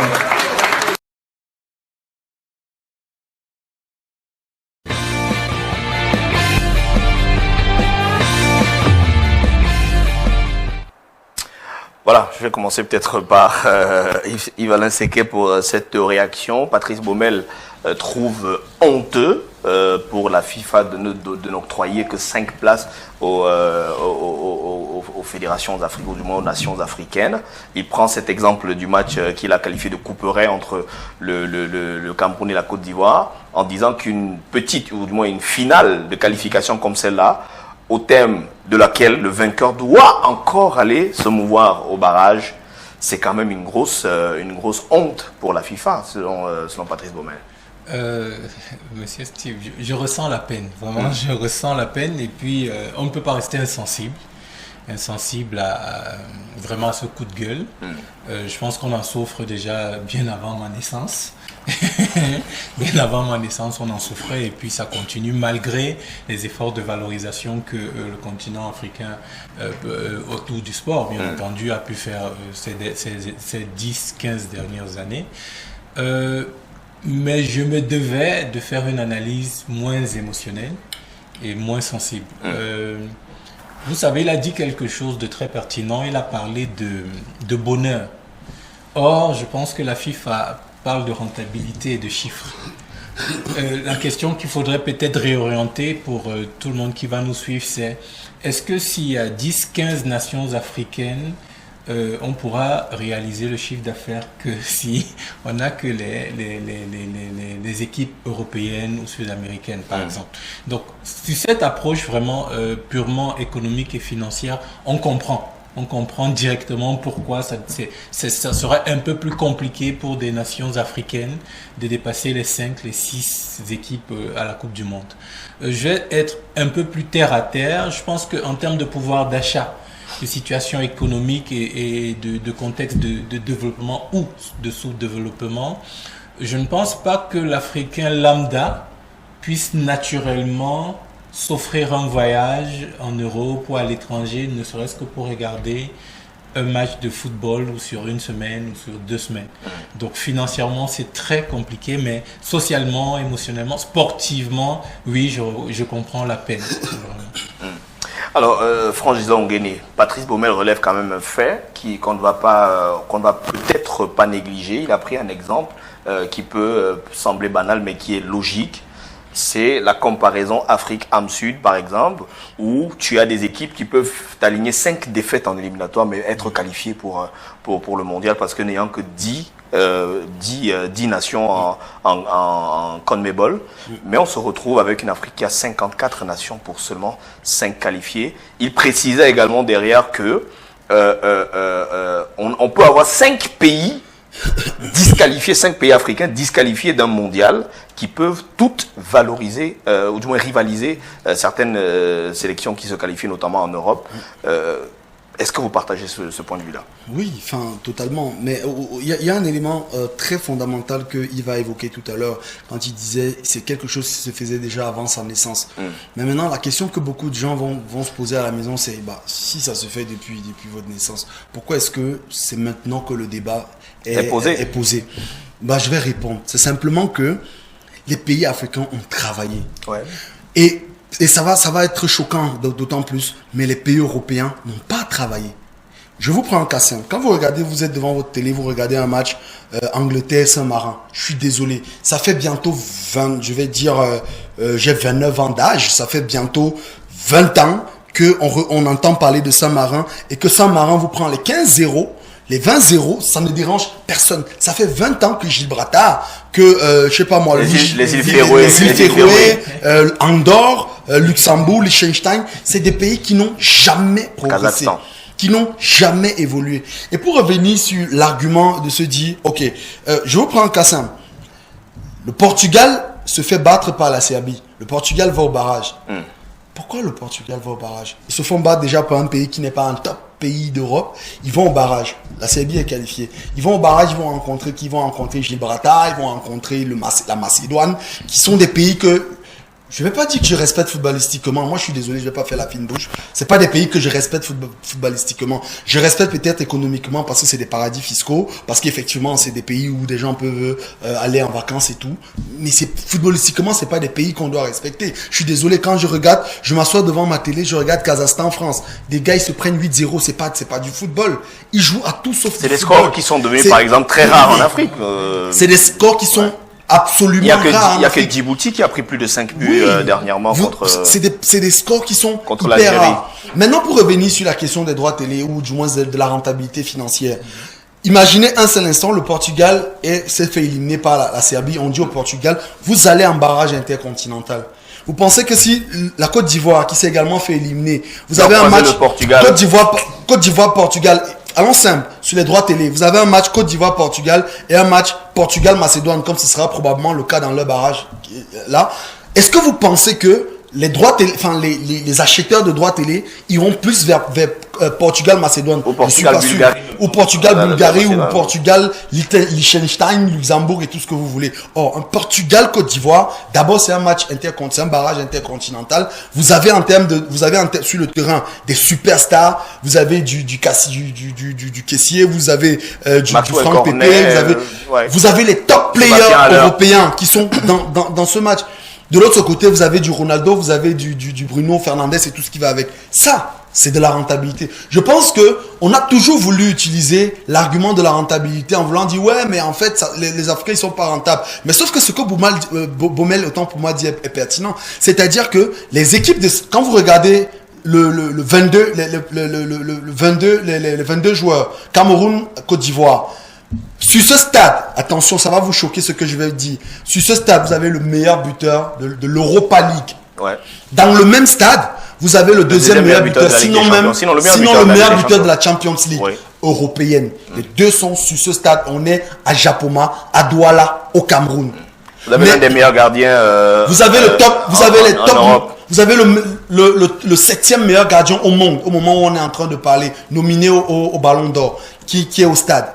Voilà, je vais commencer peut-être par Yves-Alain Sequet pour cette réaction. Patrice Baumel trouve honteux pour la FIFA de n'octroyer que 5 places aux fédérations africaines, ou du moins aux nations africaines. Il prend cet exemple du match qu'il a qualifié de couperet entre le Cameroun et la Côte d'Ivoire, en disant qu'une petite, ou du moins une finale de qualification comme celle-là, au thème de laquelle le vainqueur doit encore aller se mouvoir au barrage, c'est quand même une grosse honte pour la FIFA, selon Patrice Baumel. Monsieur Steve, je ressens la peine, vraiment, je ressens la peine, et puis on ne peut pas rester insensible à vraiment ce coup de gueule. Je pense qu'on en souffre déjà bien avant ma naissance. Bien avant ma naissance, on en souffrait, et puis ça continue malgré les efforts de valorisation que le continent africain autour du sport, bien entendu, a pu faire ces 10-15 dernières années. Mais je me devais de faire une analyse moins émotionnelle et moins sensible. Vous savez, il a dit quelque chose de très pertinent. Il a parlé de bonheur. Or, je pense que la FIFA parle de rentabilité et de chiffres. La question qu'il faudrait peut-être réorienter pour tout le monde qui va nous suivre, c'est: est-ce que s'il y a 10-15 nations africaines, on pourra réaliser le chiffre d'affaires que si on n'a que les équipes européennes ou sud-américaines, par exemple. Donc, sur cette approche vraiment purement économique et financière, on comprend directement pourquoi ça serait un peu plus compliqué pour des nations africaines de dépasser les 5, les 6 équipes à la Coupe du Monde. Je vais être un peu plus terre à terre. Je pense qu'en termes de pouvoir d'achat, de situation économique et de contexte de développement ou de sous-développement, je ne pense pas que l'Africain lambda puisse naturellement s'offrir un voyage en Europe ou à l'étranger, ne serait-ce que pour regarder un match de football ou sur une semaine ou sur 2 semaines. Donc financièrement, c'est très compliqué, mais socialement, émotionnellement, sportivement, oui, je comprends la peine. Alors, Francis Onguéné, Patrice Baumel relève quand même un fait qu'on ne va peut-être pas négliger. Il a pris un exemple qui peut sembler banal, mais qui est logique. C'est la comparaison Afrique-Am Sud, par exemple, où tu as des équipes qui peuvent t'aligner 5 défaites en éliminatoire, mais être qualifiées pour le mondial, parce que n'ayant que 10 nations en CONMEBOL, mais on se retrouve avec une Afrique qui a 54 nations pour seulement 5 qualifiés. Il précisait également derrière que on peut avoir 5 pays disqualifiés, 5 pays africains disqualifiés d'un mondial qui peuvent toutes valoriser, ou du moins rivaliser certaines sélections qui se qualifient notamment en Europe. Est-ce que vous partagez ce point de vue-là? Oui, enfin, totalement. Mais il y a un élément très fondamental que Yves a évoqué tout à l'heure quand il disait c'est quelque chose qui se faisait déjà avant sa naissance. Mais maintenant, la question que beaucoup de gens vont se poser à la maison, c'est si ça se fait depuis votre naissance, pourquoi est-ce que c'est maintenant que le débat est posé? Je vais répondre. C'est simplement que les pays africains ont travaillé. Ouais. Et ça va être choquant d'autant plus, mais les pays européens n'ont pas travaillé. Je vous prends un cas simple. Quand vous êtes devant votre télé, vous regardez un match Angleterre-Saint-Marin. Je suis désolé. Ça fait bientôt j'ai 29 ans d'âge. Ça fait bientôt 20 ans qu'on entend parler de Saint-Marin et que Saint-Marin vous prend les 15-0. Les 20-0, ça ne dérange personne. Ça fait 20 ans que Gibraltar, je sais pas moi, les îles Féroé, Andorre, Luxembourg, Liechtenstein, c'est des pays qui n'ont jamais progressé, qui n'ont jamais évolué. Et pour revenir sur l'argument de se dire, ok, je vous prends un cas simple. Le Portugal se fait battre par la Serbie. Le Portugal va au barrage. Pourquoi le Portugal va au barrage? Ils se font battre déjà par un pays qui n'est pas un top pays d'Europe. Ils vont au barrage. La Serbie est qualifiée. Ils vont au barrage, ils vont rencontrer Gibraltar, ils vont rencontrer la Macédoine, qui sont des pays que je ne vais pas dire que je respecte footballistiquement. Moi, je suis désolé, je ne vais pas faire la fine bouche. Ce pas des pays que je respecte footballistiquement. Je respecte peut-être économiquement parce que c'est des paradis fiscaux, parce qu'effectivement, c'est des pays où des gens peuvent aller en vacances et tout. Mais footballistiquement, ce pas des pays qu'on doit respecter. Je suis désolé, quand je regarde, je m'assois devant ma télé, je regarde Kazakhstan, France. Des gars, ils se prennent 8-0, c'est pas du football. Ils jouent à tout sauf du football. C'est des scores qui sont devenus, par exemple, très rares en Afrique. C'est des scores qui sont absolument rares. Il n'y a que Djibouti qui a pris plus de 5 buts dernièrement contre... C'est des scores qui sont contre hyper rares. Maintenant, pour revenir sur la question des droits télé ou du moins de la rentabilité financière, imaginez un seul instant, le Portugal s'est fait éliminer par la Serbie. On dit au Portugal, vous allez en barrage intercontinental. Vous pensez que si la Côte d'Ivoire, qui s'est également fait éliminer, vous avez un match Côte d'Ivoire-Portugal, allons simple, sur les droits télé, vous avez un match Côte d'Ivoire-Portugal et un match Portugal-Macédoine, comme ce sera probablement le cas dans le barrage là. Est-ce que vous pensez que les droits télé, les acheteurs de droits télé iront plus vers Portugal-Macédoine, ou Portugal-Bulgarie, ou Portugal-Bulgarie, ou Portugal-Liechtenstein, Luxembourg et tout ce que vous voulez. Or, un Portugal-Côte d'Ivoire, d'abord c'est un match c'est un barrage intercontinental. Vous avez sur le terrain des superstars, vous avez du caissier, vous avez du Franck Pépé, vous avez les top players européens qui sont dans ce match. De l'autre côté, vous avez du Ronaldo, vous avez du Bruno Fernandes et tout ce qui va avec. Ça, c'est de la rentabilité. Je pense que on a toujours voulu utiliser l'argument de la rentabilité en voulant dire ouais, mais en fait, les Africains ils sont pas rentables. Mais sauf que ce que Baumel, autant pour moi, dit est pertinent. C'est-à-dire que les équipes quand vous regardez le 22 joueurs Cameroun, Côte d'Ivoire. Sur ce stade, attention, ça va vous choquer ce que je vais dire. Sur ce stade, vous avez le meilleur buteur de l'Europa League. Ouais. Dans le même stade, vous avez le deuxième meilleur buteur, sinon le meilleur buteur de la Champions League européenne. Les deux sont sur ce stade. On est à Japoma, à Douala, au Cameroun. Vous avez l'un des meilleurs gardiens. Vous avez le top. Vous avez les top. Vous avez le 7e meilleur gardien au monde au moment où on est en train de parler, nominé au Ballon d'Or, qui est au stade.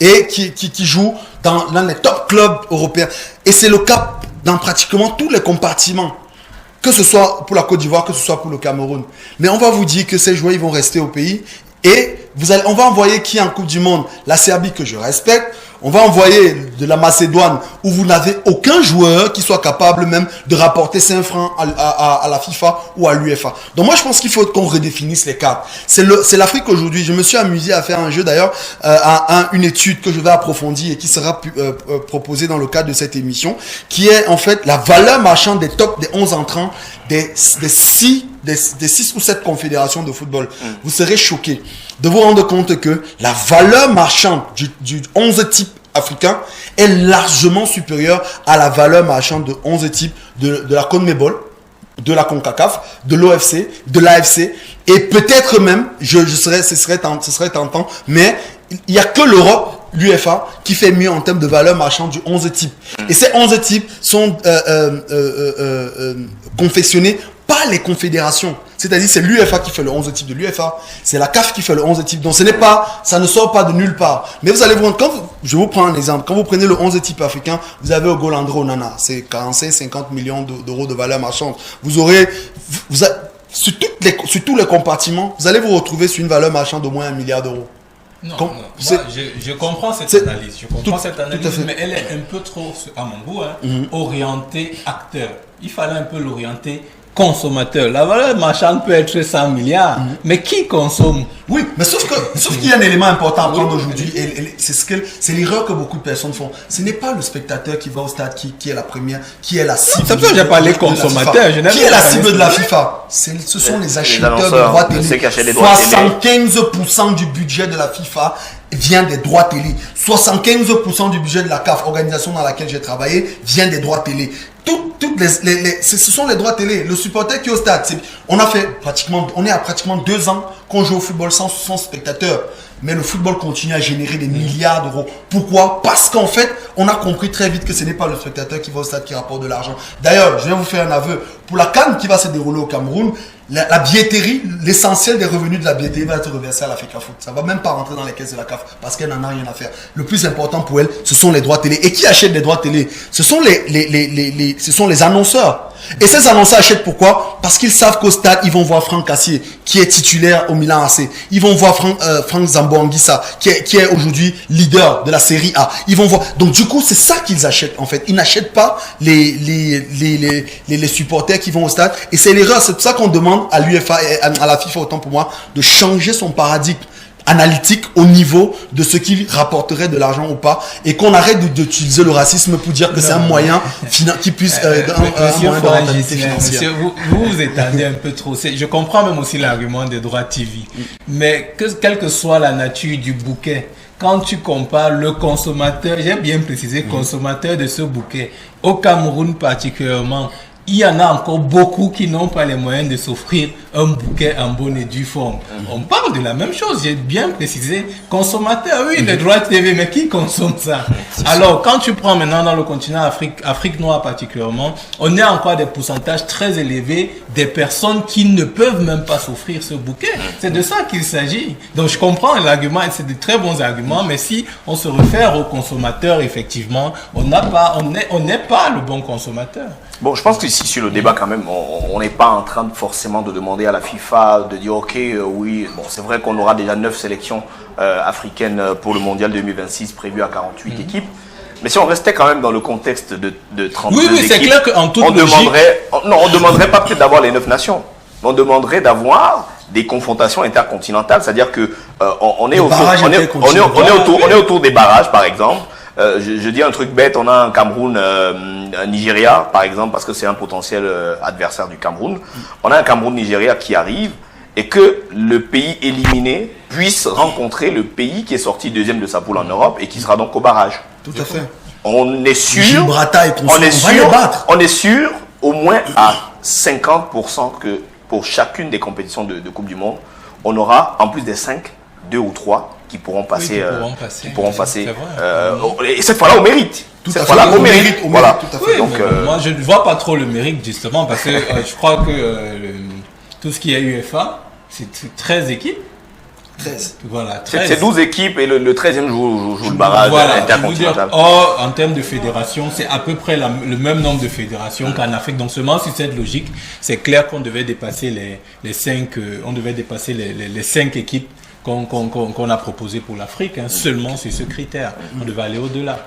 Et qui joue dans l'un des top clubs européens. Et c'est le cas dans pratiquement tous les compartiments. que ce soit pour la Côte d'Ivoire, que ce soit pour le Cameroun. Mais on va vous dire que ces joueurs, ils vont rester au pays. Et on va envoyer qui en Coupe du Monde? La Serbie, que je respecte. On va envoyer de la Macédoine, où vous n'avez aucun joueur qui soit capable même de rapporter 5 francs à la FIFA ou à l'UEFA. Donc moi, je pense qu'il faut qu'on redéfinisse les cartes. C'est l'Afrique aujourd'hui. Je me suis amusé à faire un jeu d'ailleurs, une étude que je vais approfondir et qui sera proposée dans le cadre de cette émission, qui est en fait la valeur marchande des 11 entrants des 6 ou 7 confédérations de football. Vous serez choqués de vous rendre compte que la valeur marchande du 11 type africain est largement supérieure à la valeur marchande de 11 types de la CONMEBOL, de la CONCACAF, de l'OFC, de l'AFC, et peut-être même, ce serait tentant, mais il n'y a que l'Europe, l'UEFA, qui fait mieux en termes de valeur marchande du 11 type. Et ces 11 types sont confectionnés par les confédérations. C'est-à-dire, c'est l'UEFA qui fait le 11 type de l'UEFA, c'est la CAF qui fait le 11 type. Donc, ça ne sort pas de nulle part. Mais vous allez voir, je vous prends un exemple. Quand vous prenez le 11 type africain, vous avez Ogolandro Onana. C'est 45-50 millions d'euros de valeur marchande. Sur tous les compartiments, vous allez vous retrouver sur une valeur marchande d'au moins 1 milliard d'euros. Non, je comprends cette analyse. Mais elle est un peu trop, à mon goût, orientée acteur. Il fallait un peu l'orienter consommateur. La valeur marchande peut être 100 milliards, mais qui consomme? Oui, mais sauf qu'il y a un élément important à prendre aujourd'hui, et c'est l'erreur que beaucoup de personnes font. Ce n'est pas le spectateur qui va au stade qui est la première, qui est la cible. C'est pour ça que j'ai parlé consommateur. Qui est la cible de la FIFA? Ce sont les acheteurs de droits télé. 75% du budget de la FIFA vient des droits télé. 75% du budget de la CAF, organisation dans laquelle j'ai travaillé, vient des droits télé. Ce sont les droits télé. Le supporter qui est au stade, on est à pratiquement 2 ans qu'on joue au football sans spectateurs. Mais le football continue à générer des milliards d'euros. Pourquoi? Parce qu'en fait, on a compris très vite que ce n'est pas le spectateur qui va au stade qui rapporte de l'argent. D'ailleurs, je vais vous faire un aveu. Pour la CAN qui va se dérouler au Cameroun, la billetterie, l'essentiel des revenus de la billetterie va être reversé à l'Africa Foot. Ça ne va même pas rentrer dans les caisses de la CAF parce qu'elle n'en a rien à faire. Le plus important pour elle, ce sont les droits télé. Et qui achète les droits télé? Ce sont les annonceurs. Et ces annonceurs achètent pourquoi? Parce qu'ils savent qu'au stade, ils vont voir Franck Cassier, qui est titulaire au Milan AC. Ils vont voir Franck Zambo Anguissa, qui est aujourd'hui leader de la Série A. Ils vont voir. Donc du coup, c'est ça qu'ils achètent en fait. Ils n'achètent pas les supporters qui vont au stade. Et c'est l'erreur. C'est pour ça qu'on demande à l'UEFA et à la FIFA, autant pour moi, de changer son paradigme analytique au niveau de ce qui rapporterait de l'argent ou pas, et qu'on arrête d'utiliser le racisme pour dire que c'est un moyen qui puisse un moyen de rentabilité financière. Vous étendez un peu trop. Je comprends même aussi l'argument des droits TV, mais quelle que soit la nature du bouquet, quand tu compares le consommateur, j'ai bien précisé consommateur de ce bouquet, au Cameroun particulièrement, il y en a encore beaucoup qui n'ont pas les moyens de s'offrir un bouquet en bonne et due forme. On parle de la même chose, j'ai bien précisé. Consommateur, oui, les droits TV, mais qui consomme ça? Alors, quand tu prends maintenant dans le continent Afrique noire particulièrement, on a encore des pourcentages très élevés des personnes qui ne peuvent même pas s'offrir ce bouquet. C'est de ça qu'il s'agit. Donc, je comprends l'argument, et c'est de très bons arguments, mais si on se réfère aux consommateurs, effectivement, on n'est pas le bon consommateur. Bon, je pense que ici, sur le débat, quand même, on n'est pas en train forcément de demander à la FIFA de dire, ok, oui, bon, c'est vrai qu'on aura déjà 9 sélections africaines pour le mondial 2026 prévues à 48 équipes. Mais si on restait quand même dans le contexte de 32 équipes, c'est clair qu'en toute on demanderait pas peut-être d'avoir les 9 nations. On demanderait d'avoir des confrontations intercontinentales, c'est-à-dire que on est autour des barrages, par exemple. Je dis un truc bête, on a un Cameroun, un Nigeria, par exemple, parce que c'est un potentiel adversaire du Cameroun. On a un Cameroun-Nigeria qui arrive et que le pays éliminé puisse rencontrer le pays qui est sorti deuxième de sa poule en Europe et qui sera donc au barrage. Tout à fait. On est sûr au moins à 50% que pour chacune des compétitions de Coupe du Monde, on aura en plus des 5, 2 ou 3 qui pourront passer, et cette fois-là au mérite. Voilà. Tout à fait. Donc, moi, je ne vois pas trop le mérite, justement, parce que je crois que tout ce qui est UEFA, c'est 13 équipes. 13. Voilà, 13. C'est 12 équipes et le 13e joue le barrage intercontinental. Or, en termes de fédération, c'est à peu près le même nombre de fédérations qu'en Afrique. Donc seulement sur cette logique, c'est clair qu'on devait dépasser les 5 équipes qu'on a proposé pour l'Afrique, hein, seulement sur ce critère. On devait aller au-delà.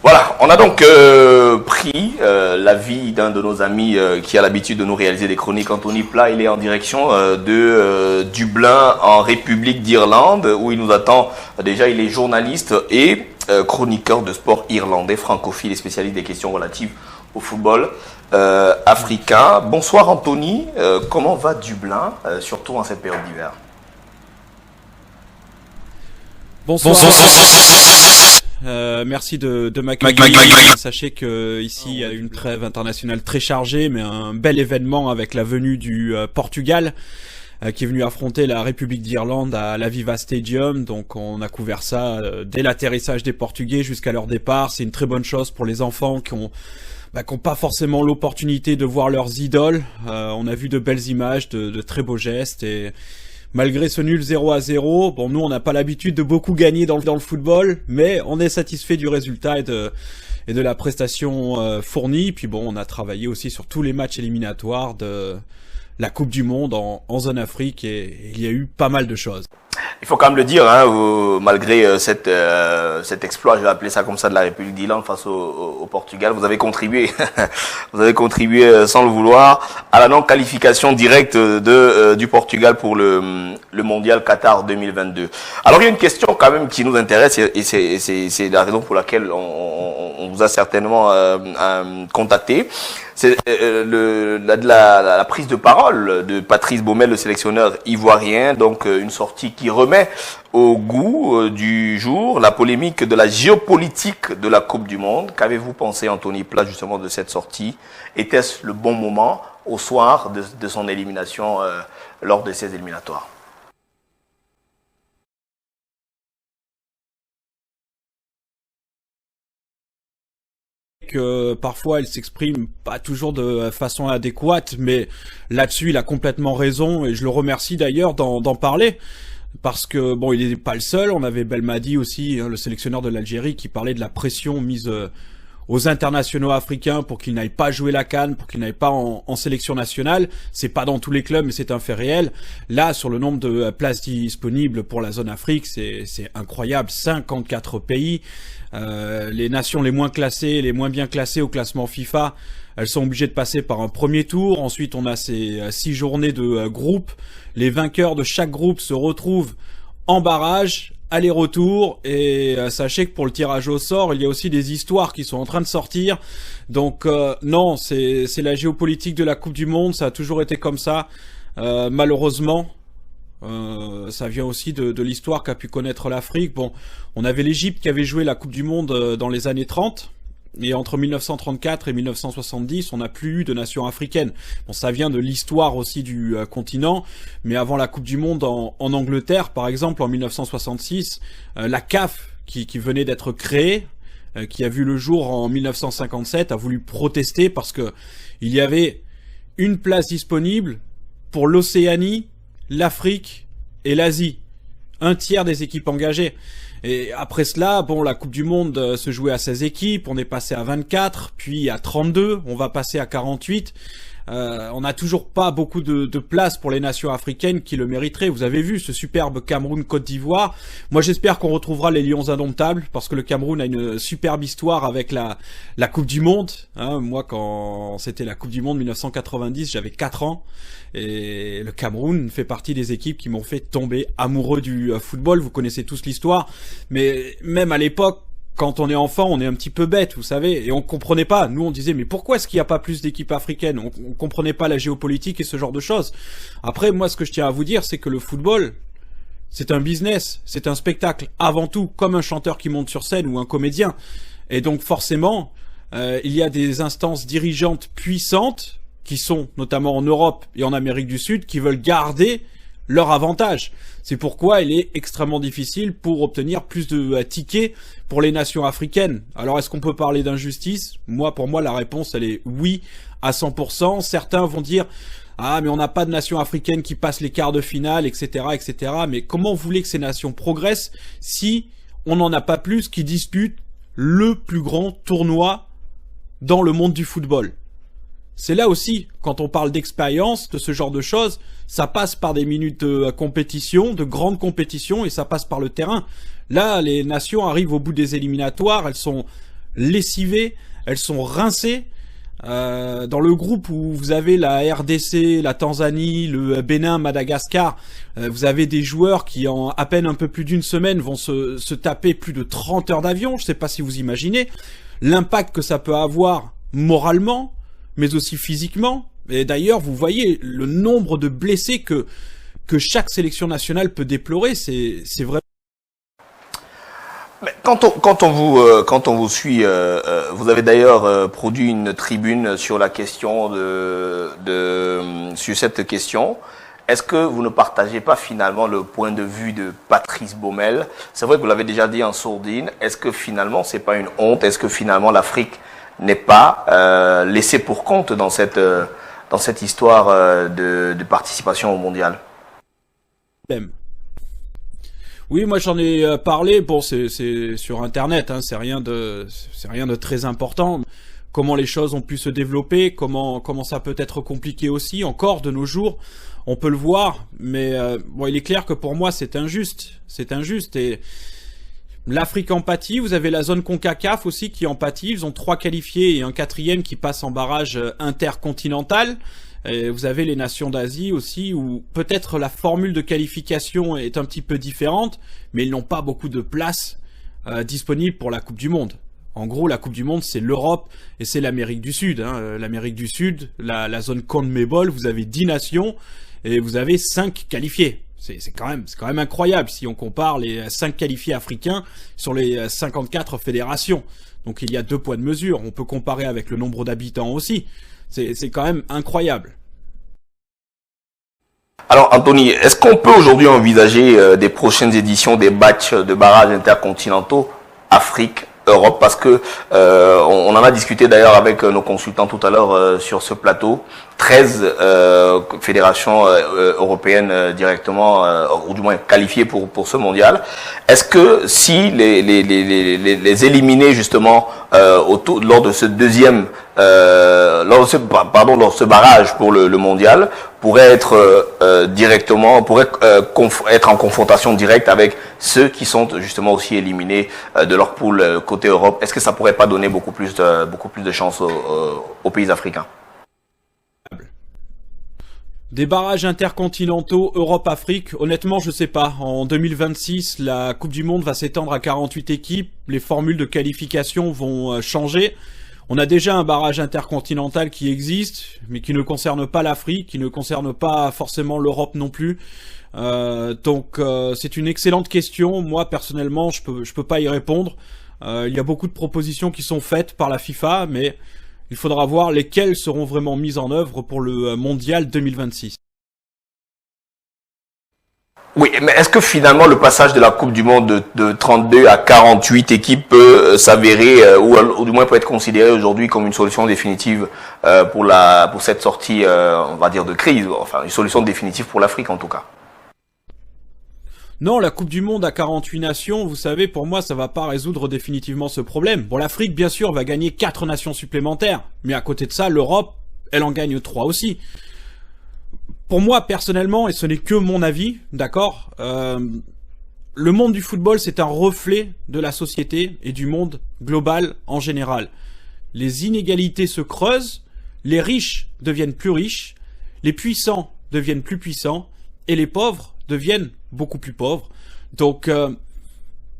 Voilà, on a donc pris l'avis d'un de nos amis qui a l'habitude de nous réaliser des chroniques, Anthony Plat. Il est en direction de Dublin, en République d'Irlande, où il nous attend. Déjà, il est journaliste et chroniqueur de sport irlandais, francophile et spécialiste des questions relatives au football africain. Bonsoir Anthony, comment va Dublin, surtout en cette période d'hiver? Bonsoir. Merci de m'accueillir. Sachez que ici il y a une trêve internationale très chargée, mais un bel événement avec la venue du Portugal qui est venu affronter la République d'Irlande à l'Aviva Stadium. Donc on a couvert ça dès l'atterrissage des Portugais jusqu'à leur départ. C'est une très bonne chose pour les enfants qui ont pas forcément l'opportunité de voir leurs idoles. On a vu de belles images, de très beaux gestes et malgré ce nul 0-0, bon, nous on n'a pas l'habitude de beaucoup gagner dans le football, mais on est satisfait du résultat et de la prestation fournie. Puis bon, on a travaillé aussi sur tous les matchs éliminatoires de la Coupe du Monde en zone Afrique et il y a eu pas mal de choses. Il faut quand même le dire, hein, malgré cet exploit, je vais appeler ça comme ça, de la République d'Irlande face au Portugal, vous avez contribué, sans le vouloir à la non-qualification directe du Portugal pour le Mondial Qatar 2022. Alors il y a une question quand même qui nous intéresse et c'est la raison pour laquelle on vous a certainement contacté. C'est la prise de parole de Patrice Baumel, le sélectionneur ivoirien, donc une sortie qui remet au goût du jour la polémique de la géopolitique de la Coupe du Monde. Qu'avez-vous pensé, Anthony Plat, justement de cette sortie? Était-ce le bon moment au soir de son élimination lors de ces éliminatoires? Que parfois elle s'exprime pas toujours de façon adéquate, mais là-dessus il a complètement raison et je le remercie d'ailleurs d'en parler parce que bon, il n'est pas le seul. On avait Belmadi aussi, hein, le sélectionneur de l'Algérie, qui parlait de la pression mise aux internationaux africains pour qu'ils n'aillent pas jouer la CAN, pour qu'ils n'aillent pas en sélection nationale. C'est pas dans tous les clubs, mais c'est un fait réel. Là, sur le nombre de places disponibles pour la zone Afrique, c'est incroyable. 54 pays. Les nations les moins classées, les moins bien classées au classement FIFA, elles sont obligées de passer par un premier tour. Ensuite, on a ces 6 journées de groupe. Les vainqueurs de chaque groupe se retrouvent en barrage, aller-retour. Et sachez que pour le tirage au sort, il y a aussi des histoires qui sont en train de sortir. Donc non, c'est la géopolitique de la Coupe du Monde. Ça a toujours été comme ça, malheureusement. Ça vient aussi de l'histoire qu'a pu connaître l'Afrique. Bon, on avait l'Égypte qui avait joué la Coupe du Monde dans les années 30. Et entre 1934 et 1970, on n'a plus eu de nation africaine. Bon, ça vient de l'histoire aussi du continent. Mais avant la Coupe du Monde en Angleterre, par exemple, en 1966, la CAF, qui venait d'être créée, qui a vu le jour en 1957, a voulu protester parce que il y avait une place disponible pour l'Océanie, l'Afrique et l'Asie. Un tiers des équipes engagées. Et après cela, bon, la Coupe du Monde se jouait à 16 équipes, on est passé à 24, puis à 32, on va passer à 48. On n'a toujours pas beaucoup de place pour les nations africaines qui le mériteraient. Vous avez vu ce superbe Cameroun-Côte d'Ivoire. Moi, j'espère qu'on retrouvera les Lions indomptables, parce que le Cameroun a une superbe histoire avec la Coupe du Monde. Hein, moi, quand c'était la Coupe du Monde 1990, j'avais 4 ans. Et le Cameroun fait partie des équipes qui m'ont fait tomber amoureux du football. Vous connaissez tous l'histoire. Mais même à l'époque, quand on est enfant, on est un petit peu bête, vous savez, et on comprenait pas. Nous, on disait, mais pourquoi est-ce qu'il n'y a pas plus d'équipes africaines? On comprenait pas la géopolitique et ce genre de choses. Après, moi, ce que je tiens à vous dire, c'est que le football, c'est un business, c'est un spectacle, avant tout, comme un chanteur qui monte sur scène ou un comédien. Et donc, forcément, il y a des instances dirigeantes puissantes, qui sont notamment en Europe et en Amérique du Sud, qui veulent garder leur avantage. C'est pourquoi il est extrêmement difficile pour obtenir plus de tickets pour les nations africaines. Alors est-ce qu'on peut parler d'injustice? Pour moi, la réponse, elle est oui à 100%. Certains vont dire Ah, mais on n'a pas de nation africaine qui passe les quarts de finale, etc., etc. Mais comment vous voulez que ces nations progressent si on n'en a pas plus qui disputent le plus grand tournoi dans le monde du football? C'est là aussi, quand on parle d'expérience, de ce genre de choses, ça passe par des minutes de compétition, de grandes compétitions, et ça passe par le terrain. Là, les nations arrivent au bout des éliminatoires, elles sont lessivées, elles sont rincées. Dans le groupe où vous avez la RDC, la Tanzanie, le Bénin, Madagascar, vous avez des joueurs qui en à peine un peu plus d'une semaine vont se taper plus de 30 heures d'avion. Je sais pas si vous imaginez l'impact que ça peut avoir moralement, mais aussi physiquement. Et d'ailleurs, vous voyez le nombre de blessés que chaque sélection nationale peut déplorer, c'est vrai. Mais quand on vous suit, vous avez d'ailleurs produit une tribune sur la question sur cette question. Est-ce que vous ne partagez pas finalement le point de vue de Patrice Baumel? C'est vrai que vous l'avez déjà dit en sourdine. Est-ce que finalement c'est pas une honte? Est-ce que finalement l'Afrique n'est pas laissée pour compte dans cette histoire de participation au mondial? Oui, moi j'en ai parlé. Bon, c'est sur Internet, hein, c'est rien de très important. Comment les choses ont pu se développer, comment ça peut être compliqué aussi encore de nos jours. On peut le voir, mais bon, il est clair que pour moi c'est injuste. C'est injuste et l'Afrique en pâtit. Vous avez la zone CONCACAF aussi qui en pâtit. Ils ont 3 qualifiés et un 4e qui passe en barrage intercontinental. Et vous avez les nations d'Asie aussi où peut-être la formule de qualification est un petit peu différente, mais ils n'ont pas beaucoup de place disponible pour la Coupe du Monde. En gros, la Coupe du Monde, c'est l'Europe et c'est l'Amérique du Sud. Hein. L'Amérique du Sud, la zone CONMEBOL, vous avez 10 nations et vous avez 5 qualifiés. C'est quand même incroyable si on compare les 5 qualifiés africains sur les 54 fédérations. Donc il y a 2 poids de mesure. On peut comparer avec le nombre d'habitants aussi. C'est quand même incroyable. Alors Anthony, est-ce qu'on peut aujourd'hui envisager des prochaines éditions des matchs de barrages intercontinentaux Afrique-Europe? Parce que on en a discuté d'ailleurs avec nos consultants tout à l'heure sur ce plateau. 13 fédérations européennes directement, ou du moins qualifiées pour ce mondial. Est-ce que si les éliminés justement lors de ce deuxième, lors de ce barrage pour le mondial, pourraient être directement, être en confrontation directe avec ceux qui sont justement aussi éliminés de leur poule côté Europe? Est-ce que ça pourrait pas donner beaucoup plus de chance aux pays africains? Des barrages intercontinentaux Europe-Afrique, honnêtement je sais pas. En 2026, la Coupe du Monde va s'étendre à 48 équipes, les formules de qualification vont changer. On a déjà un barrage intercontinental qui existe, mais qui ne concerne pas l'Afrique, qui ne concerne pas forcément l'Europe non plus. Donc c'est une excellente question. Moi personnellement, je peux pas y répondre. Il y a beaucoup de propositions qui sont faites par la FIFA, mais il faudra voir lesquelles seront vraiment mises en œuvre pour le Mondial 2026. Oui, mais est-ce que finalement le passage de la Coupe du Monde de 32 à 48 équipes peut s'avérer, ou du moins peut être considéré aujourd'hui comme une solution définitive pour cette sortie, on va dire, de crise, enfin une solution définitive pour l'Afrique en tout cas? Non, la Coupe du Monde à 48 nations, vous savez, pour moi, ça va pas résoudre définitivement ce problème. Bon, l'Afrique, bien sûr, va gagner 4 nations supplémentaires. Mais à côté de ça, l'Europe, elle en gagne 3 aussi. Pour moi, personnellement, et ce n'est que mon avis, d'accord, le monde du football, c'est un reflet de la société et du monde global en général. Les inégalités se creusent, les riches deviennent plus riches, les puissants deviennent plus puissants, et les pauvres deviennent beaucoup plus pauvres. Donc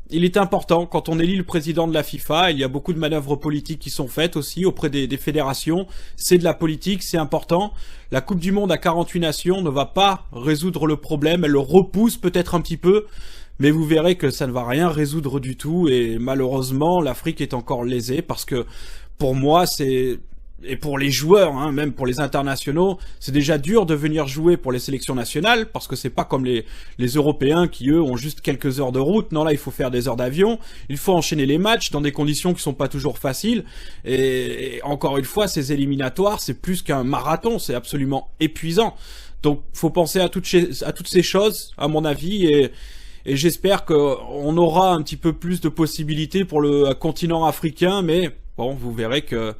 il est important, quand on élit le président de la FIFA, il y a beaucoup de manœuvres politiques qui sont faites aussi auprès des fédérations. C'est de la politique, c'est important. La Coupe du Monde à 48 nations ne va pas résoudre le problème, elle le repousse peut-être un petit peu, mais vous verrez que ça ne va rien résoudre du tout, et malheureusement l'Afrique est encore lésée, parce que pour moi et pour les joueurs, hein, même pour les internationaux, c'est déjà dur de venir jouer pour les sélections nationales, parce que c'est pas comme les Européens qui, eux, ont juste quelques heures de route. Non, là, il faut faire des heures d'avion, il faut enchaîner les matchs dans des conditions qui sont pas toujours faciles, et encore une fois, ces éliminatoires, c'est plus qu'un marathon, c'est absolument épuisant. Donc, faut penser à toutes ces choses, à mon avis, et j'espère qu'on aura un petit peu plus de possibilités pour le continent africain, mais bon, vous verrez que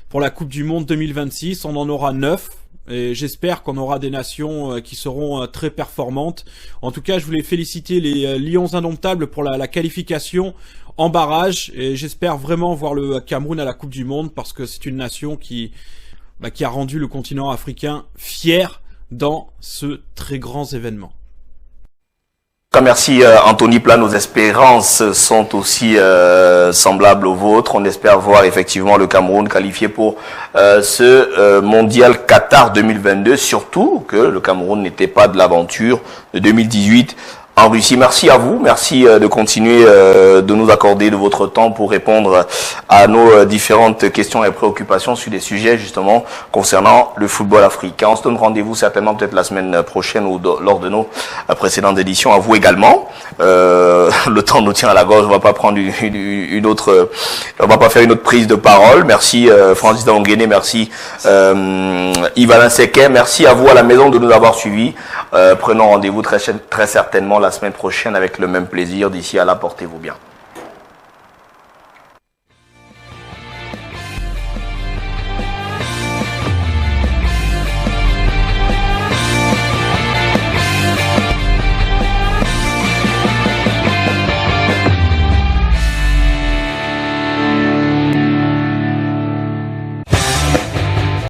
pour la Coupe du Monde 2026, on en aura 9. Et j'espère qu'on aura des nations qui seront très performantes. En tout cas, je voulais féliciter les Lions Indomptables pour la qualification en barrage. Et j'espère vraiment voir le Cameroun à la Coupe du Monde, parce que c'est une nation qui a rendu le continent africain fier dans ce très grand événement. Merci Anthony Plat, nos espérances sont aussi semblables aux vôtres. On espère voir effectivement le Cameroun qualifié pour ce mondial Qatar 2022, surtout que le Cameroun n'était pas de l'aventure de 2018 en Russie. Merci à vous, merci de continuer de nous accorder de votre temps pour répondre à nos différentes questions et préoccupations sur des sujets justement concernant le football africain. On se donne rendez-vous certainement peut-être la semaine prochaine ou lors de nos précédentes éditions. À vous également. Le temps nous tient à la gorge, on va pas prendre on va pas faire une autre prise de parole. Merci Francis Daongene, merci Yves-Alain Sequet, merci à vous à la maison de nous avoir suivis. Prenons rendez-vous très certainement la semaine prochaine avec le même plaisir. D'ici à là, portez-vous bien.